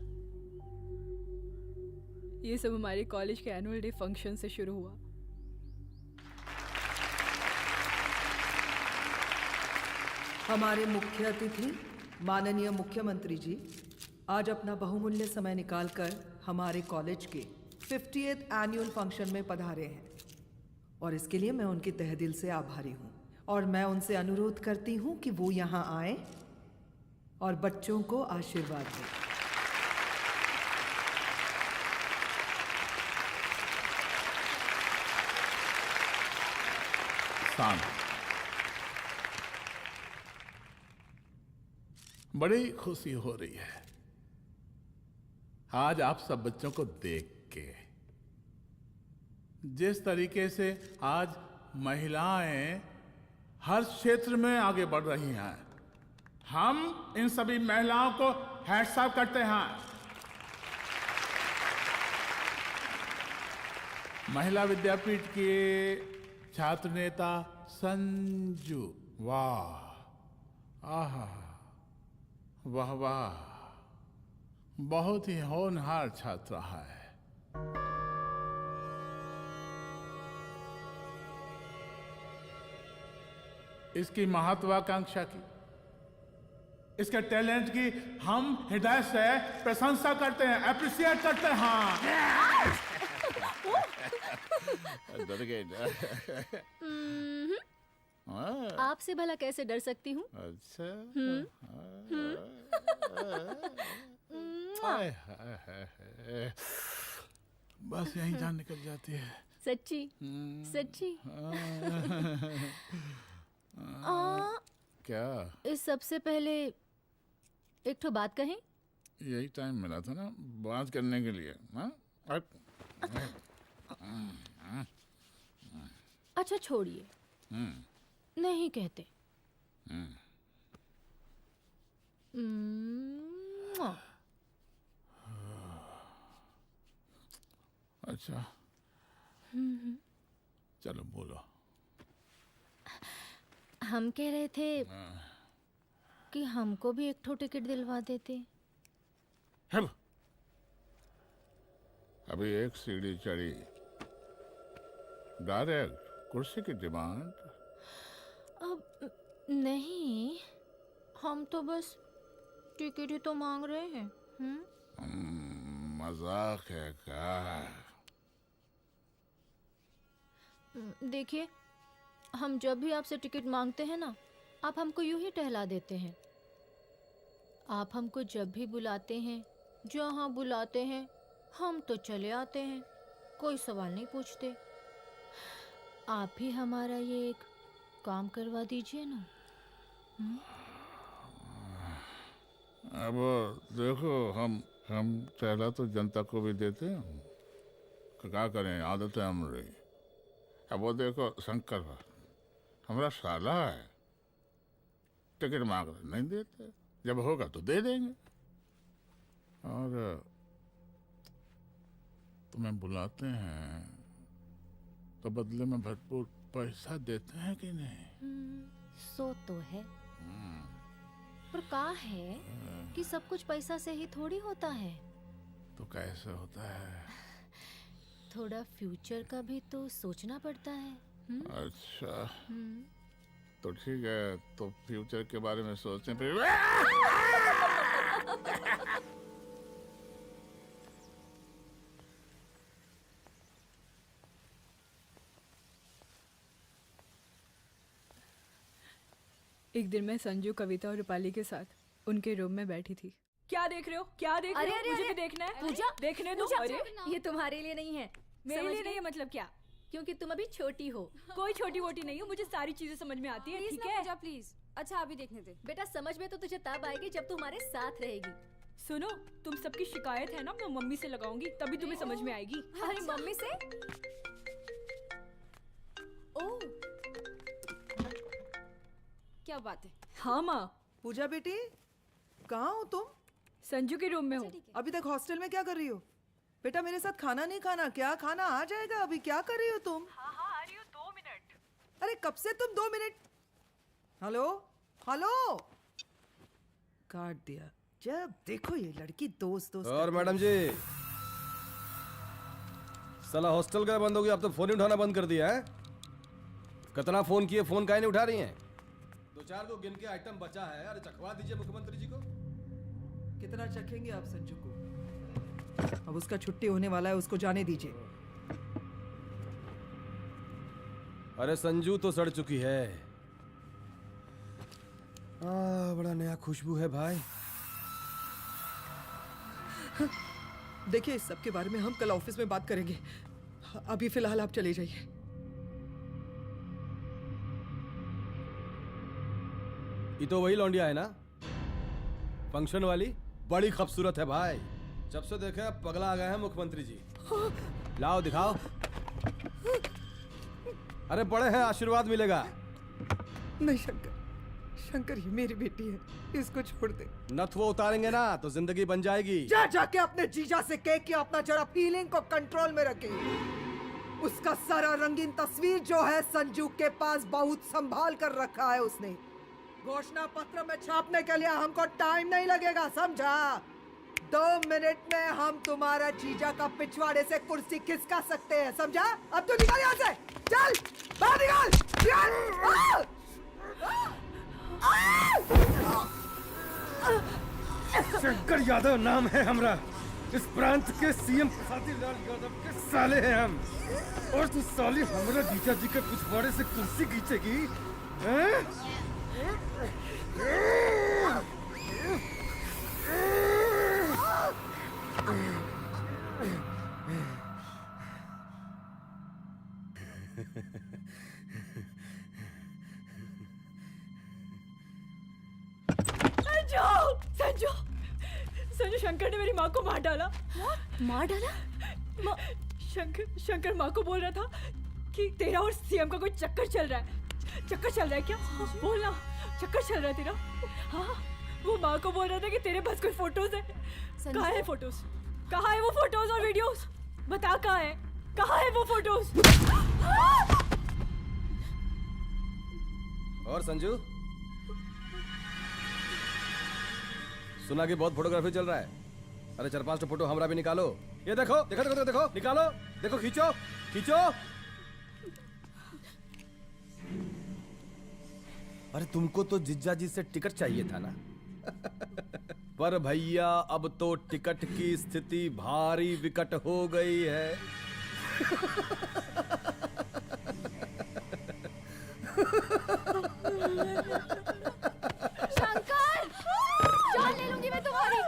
ये सब हमारे कॉलेज के एनुअल डे फंक्शन से शुरू हुआ। हमारे मुख्य अतिथि माननीय मुख्यमंत्री जी आज अपना बहुमूल्य समय निकालकर हमारे कॉलेज के 50th एनुअल फंक्शन में पधारे हैं और इसके लिए मैं उनके तहे दिल से आभारी हूँ और मैं उनसे अनुरोध करती हूँ कि वो यहाँ आए और बच्चों को आशीर्वाद दें। बड़ी खुशी हो रही है आज आप सब बच्चों को देख के। जिस तरीके से आज महिलाएं हर क्षेत्र में आगे बढ़ रही हैं, हम इन सभी महिलाओं को हैट्स ऑफ करते हैं। महिला विद्यापीठ के छात्र नेता संजू, वाह, आहा, वाह वाह, बहुत ही होनहार छात्रा है। इसकी महत्वाकांक्षा की, इसके टैलेंट की हम हृदय से प्रशंसा करते हैं, अप्रिशिएट करते हैं। डर गए ना? आपसे भला कैसे डर सकती हूँ? अच्छा। बस यही जान निकल जाती है। सच्ची सच्ची। क्या? इस सबसे पहले एक ठो बात कहें? यही टाइम मिला था ना बात करने के लिए। अच्छा छोड़िए, नहीं कहते। अच्छा चलो बोलो। हम कह रहे थे कि हमको भी एक ठो टिकट दिलवा देते। अभी एक सीढ़ी चढ़ी, डायरेक्ट कुर्सी की डिमांड। अब नहीं, हम तो बस टिकट ही तो मांग रहे हैं। मजाक है क्या? देखिए, हम जब भी आपसे टिकट मांगते हैं ना, आप हमको यूं ही टहला देते हैं। आप हमको जब भी बुलाते हैं, जहाँ बुलाते हैं, हम तो चले आते हैं, कोई सवाल नहीं पूछते। आप भी हमारा ये एक काम करवा दीजिए ना। अब देखो, हम टहला तो जनता को भी देते हैं, क्या करें, आदत है हमारी। अब वो देखो शंकर हमारा साला है, टिकट मांग रहे नहीं देते, जब होगा तो दे देंगे। और तुम्हें बुलाते हैं तो बदले में भरपूर पैसा देते हैं कि नहीं? सो तो है, पर का है कि सब कुछ पैसा से ही थोड़ी होता है। तो कैसे होता है? थोड़ा फ्यूचर का भी तो सोचना पड़ता है। अच्छा तो ठीक है, तो फ्यूचर के बारे में सोचते हैं फिर। एक दिन मैं संजू, कविता और रूपाली के साथ उनके रूम में बैठी थी। क्या देख रहे हो? क्या देख रहे हो? मुझे भी देखना है। पूजा, देखने दो। अरे ये तुम्हारे लिए नहीं है। मेरे लिए नहीं है मतलब क्या? क्योंकि तुम अभी छोटी हो। कोई छोटी वोटी नहीं हो, मुझे सारी चीजें समझ में आती है। ठीक है पूजा प्लीज। अच्छा अभी देखने दे। बेटा समझ में तो तुझे तब आएगी जब तू हमारे साथ रहेगी। सुनो, तुम सबकी शिकायत है ना, मैं मम्मी से लगाऊंगी, तभी तुम्हें समझ में आएगी। अरे मम्मी से? ओह क्या बात है। हाँ माँ। पूजा बेटी, कहाँ हो तुम? संजू के रूम में हूँ। अभी तक हॉस्टल में क्या कर रही हो? बेटा मेरे साथ खाना नहीं खाना क्या? खाना आ जाएगा, अभी क्या कर रही हो तुम? हाँ आ रही हूँ, 2 मिनट। अरे कब से तुम 2 मिनट? हेलो हेलो, काट दिया। जब देखो ये लड़की दोस्त और मैडम जी, साला हॉस्टल का बंद हो गया, अब तो फोन ही उठाना बंद कर दिया है। कितना फोन किए, फोन काहे नहीं उठा रही हैं? 2-4 को गिन के आइटम बचा है, अरे चखवा दीजिए मुख्यमंत्री जी को। कितना चखेंगे आप संजू को? अब उसका छुट्टी होने वाला है, उसको जाने दीजिए। अरे संजू तो सड़ चुकी है। बड़ा नया खुशबू है भाई। देखिए इस सब के बारे में हम कल ऑफिस में बात करेंगे, अभी फिलहाल आप चले जाइए। ये तो वही लौंडिया है ना, फंक्शन वाली? बड़ी खूबसूरत है भाई, जब से देखे पगला आ गए हैं मुख्यमंत्री जी। लाओ दिखाओ। अरे बड़े हैं, आशीर्वाद मिलेगा। नहीं शंकर, शंकर ये मेरी बेटी है, इसको छोड़ दे। नथ वो उतारेंगे ना तो जिंदगी बन जाएगी। जा जाके अपने जीजा से कह के अपना जरा फीलिंग को कंट्रोल में रखे। उसका सारा रंगीन तस्वीर जो है संजू के पास बहुत संभाल कर रखा है उसने। घोषणा पत्र में छापने के लिए हमको टाइम नहीं लगेगा, समझा? 2 मिनट में हम तुम्हारा जीजा का पिछवाड़े से कुर्सी खिसका सकते हैं, समझा? अब तो निकल यहाँ से, चल बाहर निकल। शंकर यादव नाम है हमरा, इस प्रांत के सीएम प्रसादीलाल यादव के साले हैं हम। और तू साली हमरा जीजा जी के पिछवाड़े से कुर्सी खींचेगी? संजू, संजू शंकर ने मेरी माँ को मार डाला। मार डाला? शंकर माँ को बोल रहा था कि तेरा और सीएम का कोई चक्कर चल रहा है। चक्कर चल रहा है क्या? बोलना, चक्कर चल रहा है तेरा? हाँ, वो माँ को बोल रहा था कि तेरे पास कोई फोटोज है। कहाँ है फोटोज? कहाँ है वो फोटोज और वीडियोस? बता कहाँ है? कहाँ है वो फोटोज? और संजू, सुना कि बहुत फोटोग्राफी चल रहा है। अरे 4-5 तो फोटो हमरा भी निकालो। ये देखो देखो देखो देखो, देखो निकालो, देखो खींचो खींचो। अरे तुमको तो जिज्जा जी से टिकट चाहिए था ना। पर भैया अब तो टिकट की स्थिति भारी विकट हो गई है। शंकर, जान ले लूंगी मैं तुम्हारी।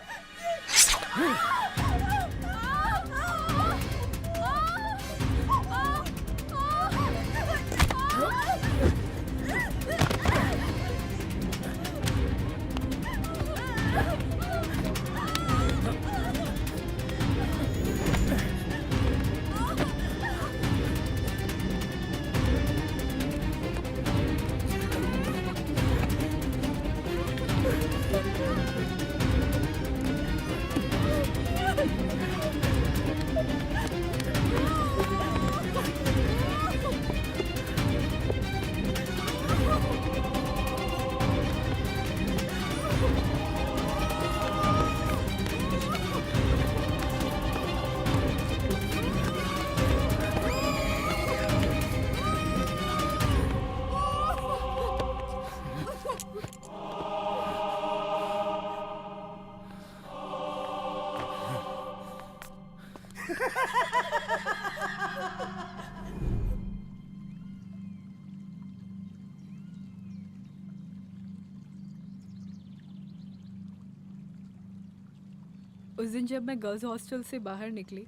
उस दिन जब मैं गर्ल्स हॉस्टल से बाहर निकली,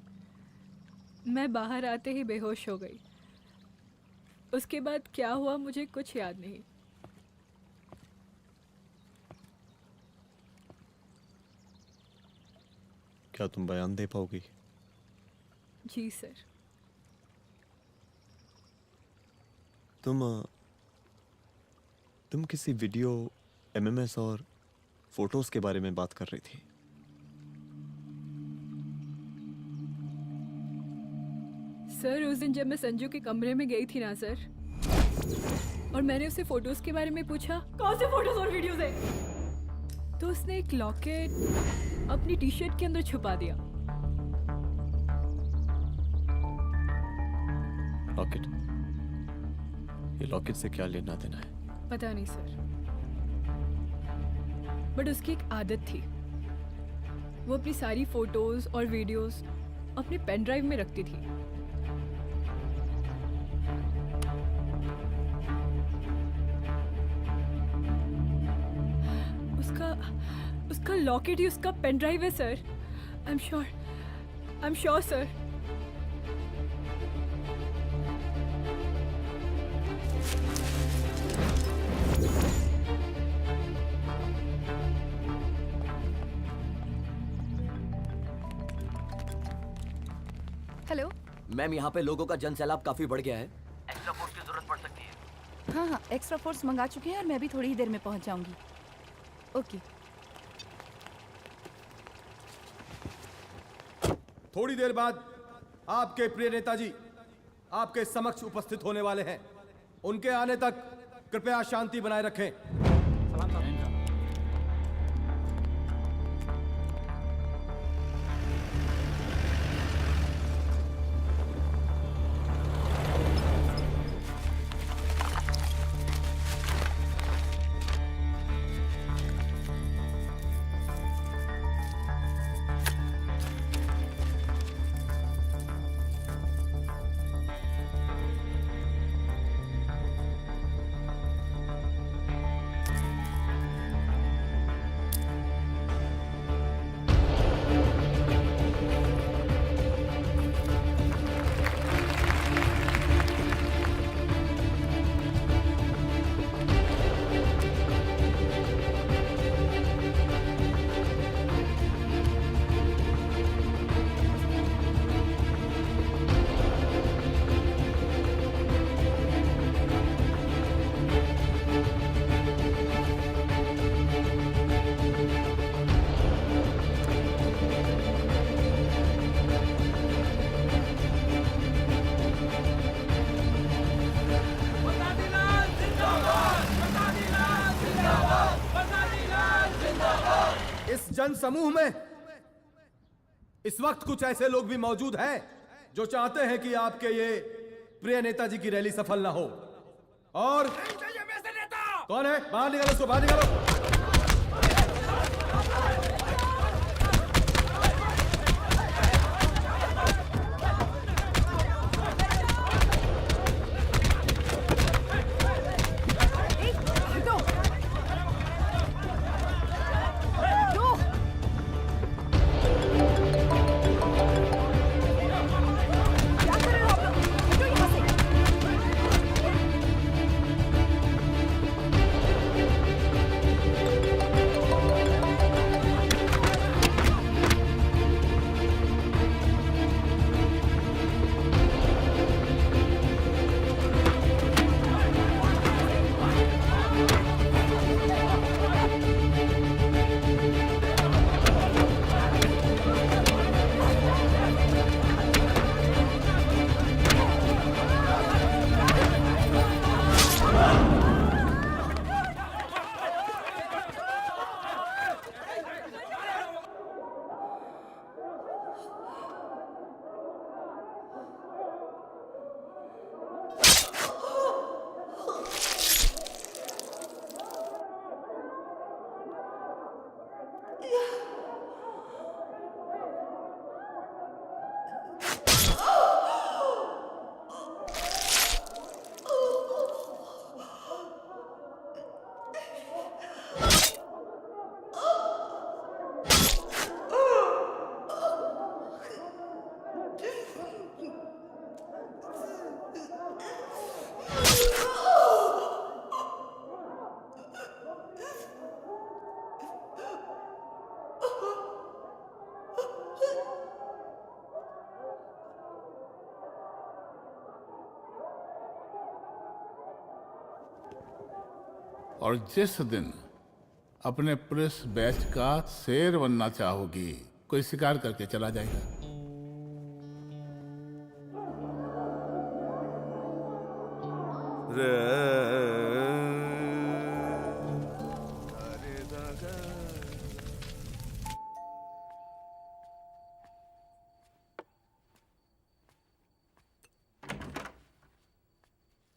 मैं बाहर आते ही बेहोश हो गई। उसके बाद क्या हुआ मुझे कुछ याद नहीं। क्या तुम बयान दे पाओगी? जी सर। तुम किसी वीडियो, एमएमएस और फोटोज के बारे में बात कर रही थी। सर उस दिन जब मैं संजू के कमरे में गई थी ना सर, और मैंने उससे फोटोज के बारे में पूछा कौन से फोटोज और वीडियोज है, तो उसने एक लॉकेट अपनी टी शर्ट के अंदर छुपा दिया। लॉकेट? ये लॉकेट से क्या लेना देना है? पता नहीं सर, बट उसकी एक आदत थी, वो अपनी सारी फोटोज और वीडियोस अपने पेन ड्राइव में रखती थी। उसका लॉकेट ही उसका पेन ड्राइव है sir. I am sure sir. Hello ma'am, यहाँ पे लोगों का जनसैलाब काफी बढ़ गया है। एक्स्ट्रा फोर्स की जरूरत पड़ सकती है। हाँ हाँ, एक्स्ट्रा फोर्स मंगा चुके हैं और मैं भी थोड़ी ही देर में पहुंच जाऊंगी। ओके। थोड़ी देर बाद आपके प्रिय नेताजी आपके समक्ष उपस्थित होने वाले हैं। उनके आने तक कृपया शांति बनाए रखें। जन समूह में इस वक्त कुछ ऐसे लोग भी मौजूद हैं जो चाहते हैं कि आपके ये प्रिय नेताजी की रैली सफल ना हो। और कौन है? बाहर निकालो उसको, बाहर निकालो। और जिस दिन अपने पुलिस बैच का शेर बनना चाहोगी, कोई शिकार करके चला जाएगा।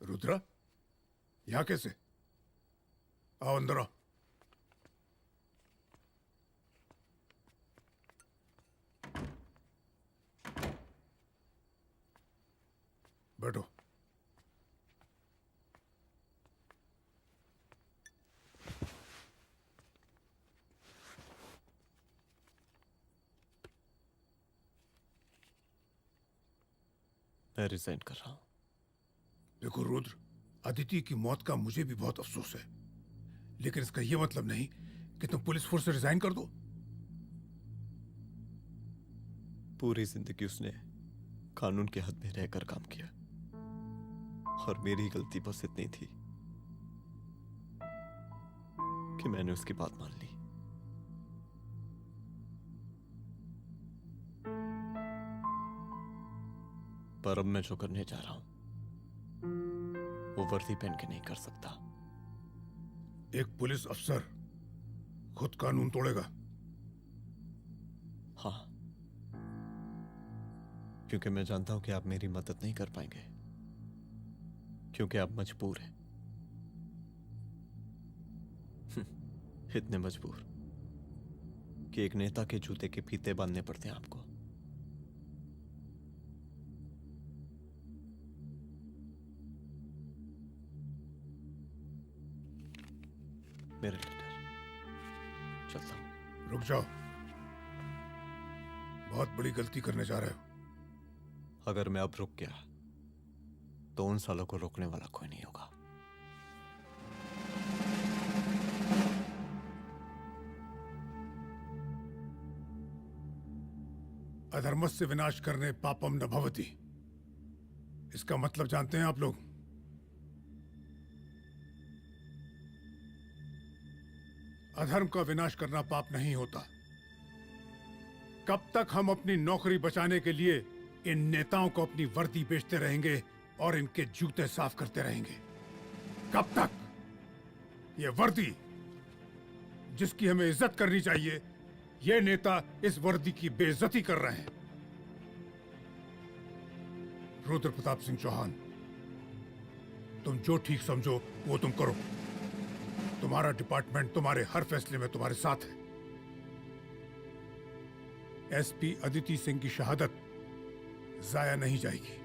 रुद्रा, यहाँ कैसे? आओ अंदर आओ। बैठो। मैं रिजाइन कर रहा हूं। देखो रुद्र, अदिति की मौत का मुझे भी बहुत अफसोस है, लेकिन इसका यह मतलब नहीं कि तुम पुलिस फोर्स से रिजाइन कर दो। पूरी जिंदगी उसने कानून के हद में रहकर काम किया और मेरी गलती बस इतनी थी कि मैंने उसकी बात मान ली। पर अब मैं जो करने जा रहा हूं वो वर्दी पहन के नहीं कर सकता। एक पुलिस अफसर खुद कानून तोड़ेगा? हाँ, क्योंकि मैं जानता हूं कि आप मेरी मदद नहीं कर पाएंगे, क्योंकि आप मजबूर हैं। इतने मजबूर कि एक नेता के जूते के फीते बांधने पड़ते हैं आपको। मेरे लीडर, चलता हूं। रुक जाओ, बहुत बड़ी गलती करने जा रहे हो। अगर मैं अब रुक गया तो उन सालों को रोकने वाला कोई नहीं होगा। अधर्मस्य विनाश करने पापम न भवति, इसका मतलब जानते हैं आप लोग? अधर्म का विनाश करना पाप नहीं होता। कब तक हम अपनी नौकरी बचाने के लिए इन नेताओं को अपनी वर्दी बेचते रहेंगे और इनके जूते साफ करते रहेंगे? कब तक? ये वर्दी जिसकी हमें इज्जत करनी चाहिए, ये नेता इस वर्दी की बेइज्जती कर रहे हैं। रुद्र प्रताप सिंह चौहान, तुम जो ठीक समझो वो तुम करो। तुम्हारा डिपार्टमेंट तुम्हारे हर फैसले में तुम्हारे साथ है। एसपी अदिति सिंह की शहादत जाया नहीं जाएगी।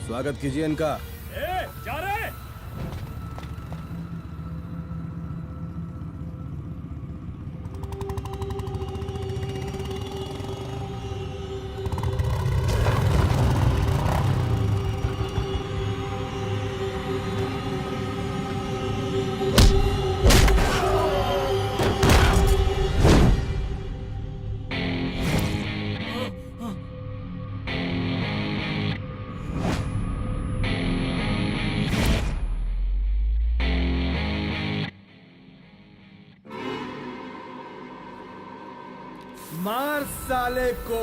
स्वागत कीजिए इनका। जा रहे। मार साले को।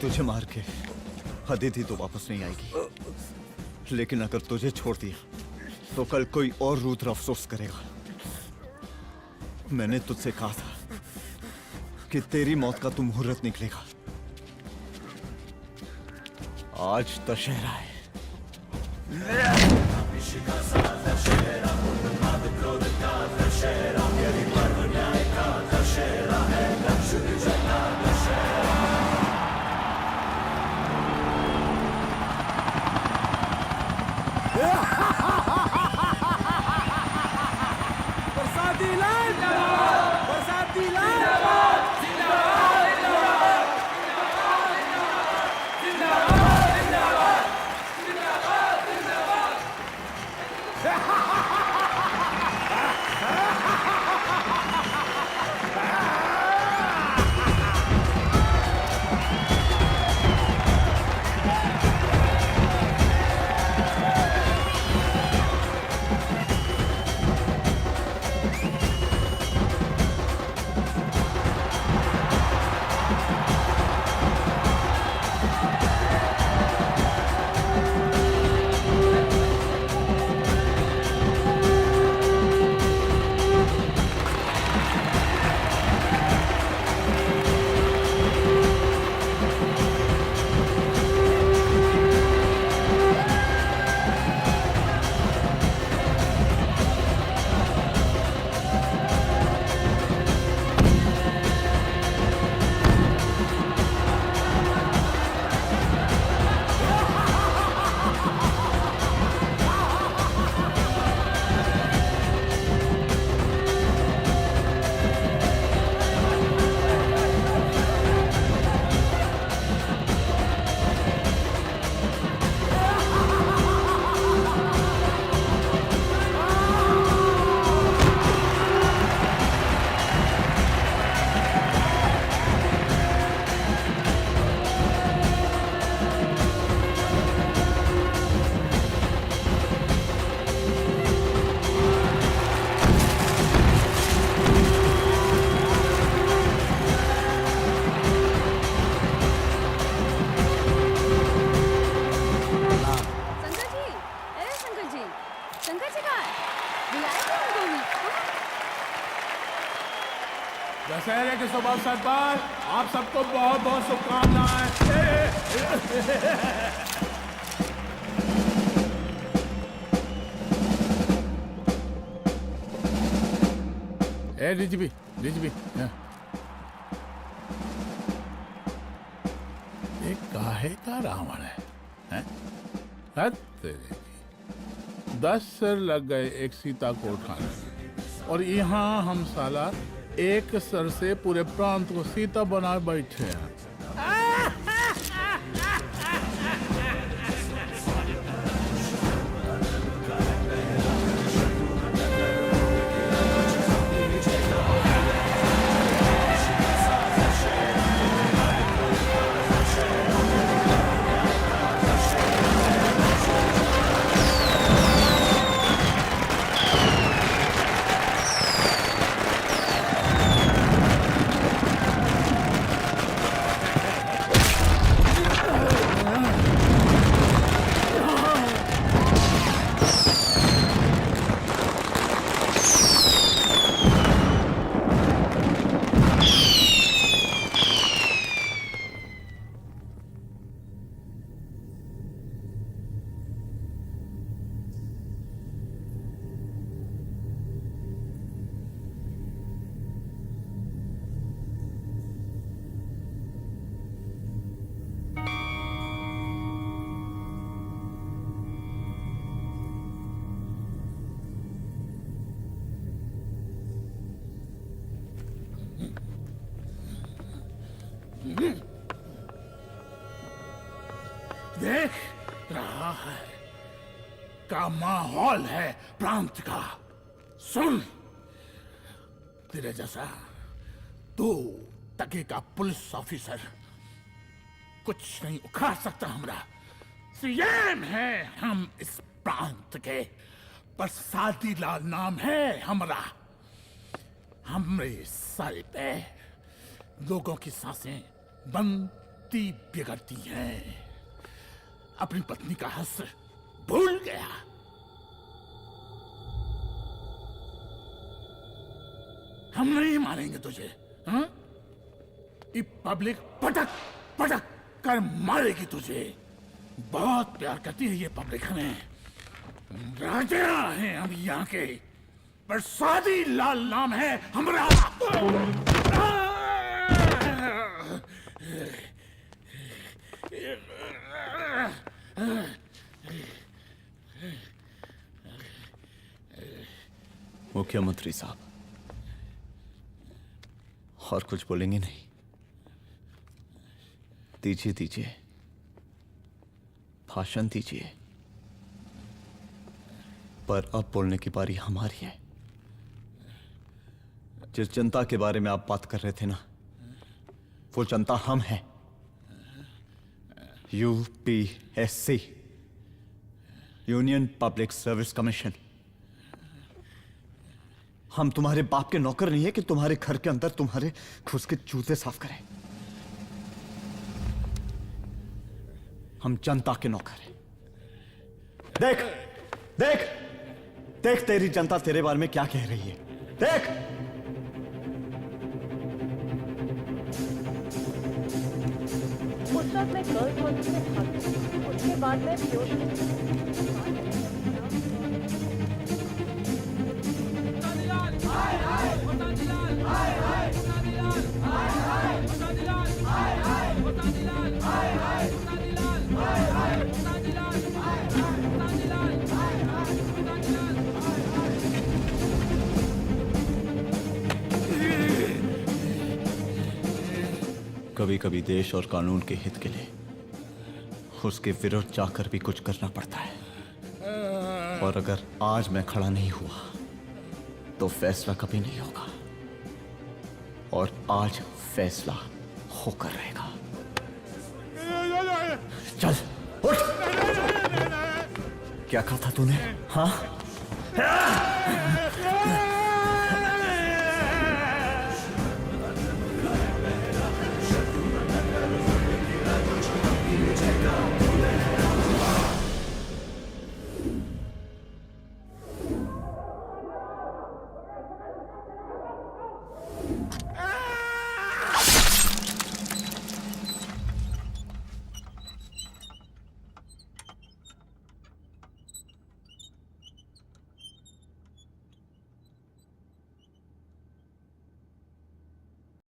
तुझे मार के अदिति तो वापस नहीं आएगी, लेकिन अगर तुझे छोड़ दिया तो कल कोई और रुद्र अफसोस करेगा। मैंने तुझसे कहा था कि तेरी मौत का तू मुहूर्त निकलेगा। आज दशहरा है। बरसाती लाल बरसाती लाल दशहरे के शुभ अवसर पर आप सबको बहुत बहुत शुभकामनाएं। डीजीपी एक काहे का रावण है? हद तेरे की। 10 सर लग गए एक सीता को उठाने में, और यहाँ हम साला एक सर से पूरे प्रांत को सीता बनाए बैठे हैं। देख रहा है का माहौल है प्रांत का। सुन, तेरे जैसा तू टके का पुलिस ऑफिसर कुछ नहीं उखाड़ सकता। हमरा सीएम है हम इस प्रांत के, पर सादी लाल नाम है हमरा। हमरे सर पे लोगों की सांसें बनती बिगड़ती हैं। अपनी पत्नी का हस भूल गया। हम नहीं मारेंगे तुझे, हाँ? ये पब्लिक पटक पटक कर मारेगी तुझे। बहुत प्यार करती है ये पब्लिक हमें। राजा हैं हम यहाँ के, पर सादी लाल नाम है हमरा। मुख्यमंत्री साहब, और कुछ बोलेंगे नहीं? दीजिए दीजिए, भाषण दीजिए। पर अब बोलने की बारी हमारी है। जिस जनता के बारे में आप बात कर रहे थे ना, वो जनता हम हैं। UPSC, union public service commission. हम तुम्हारे बाप के नौकर नहीं है कि तुम्हारे घर के अंदर तुम्हारे घुस के जूते साफ करें। हम जनता के नौकर हैं। देख देख देख, तेरी जनता तेरे बारे में क्या कह रही है। देख, उस वक्त मैं गर्ल्स हॉस्टल में भागी, उसके बाद मैं कभी कभी देश और कानून के हित के लिए उसके विरुद्ध जाकर भी कुछ करना पड़ता है। और अगर आज मैं खड़ा नहीं हुआ तो फैसला कभी नहीं होगा, और आज फैसला होकर रहेगा। चल उठ। क्या कहा था तूने? हाँ,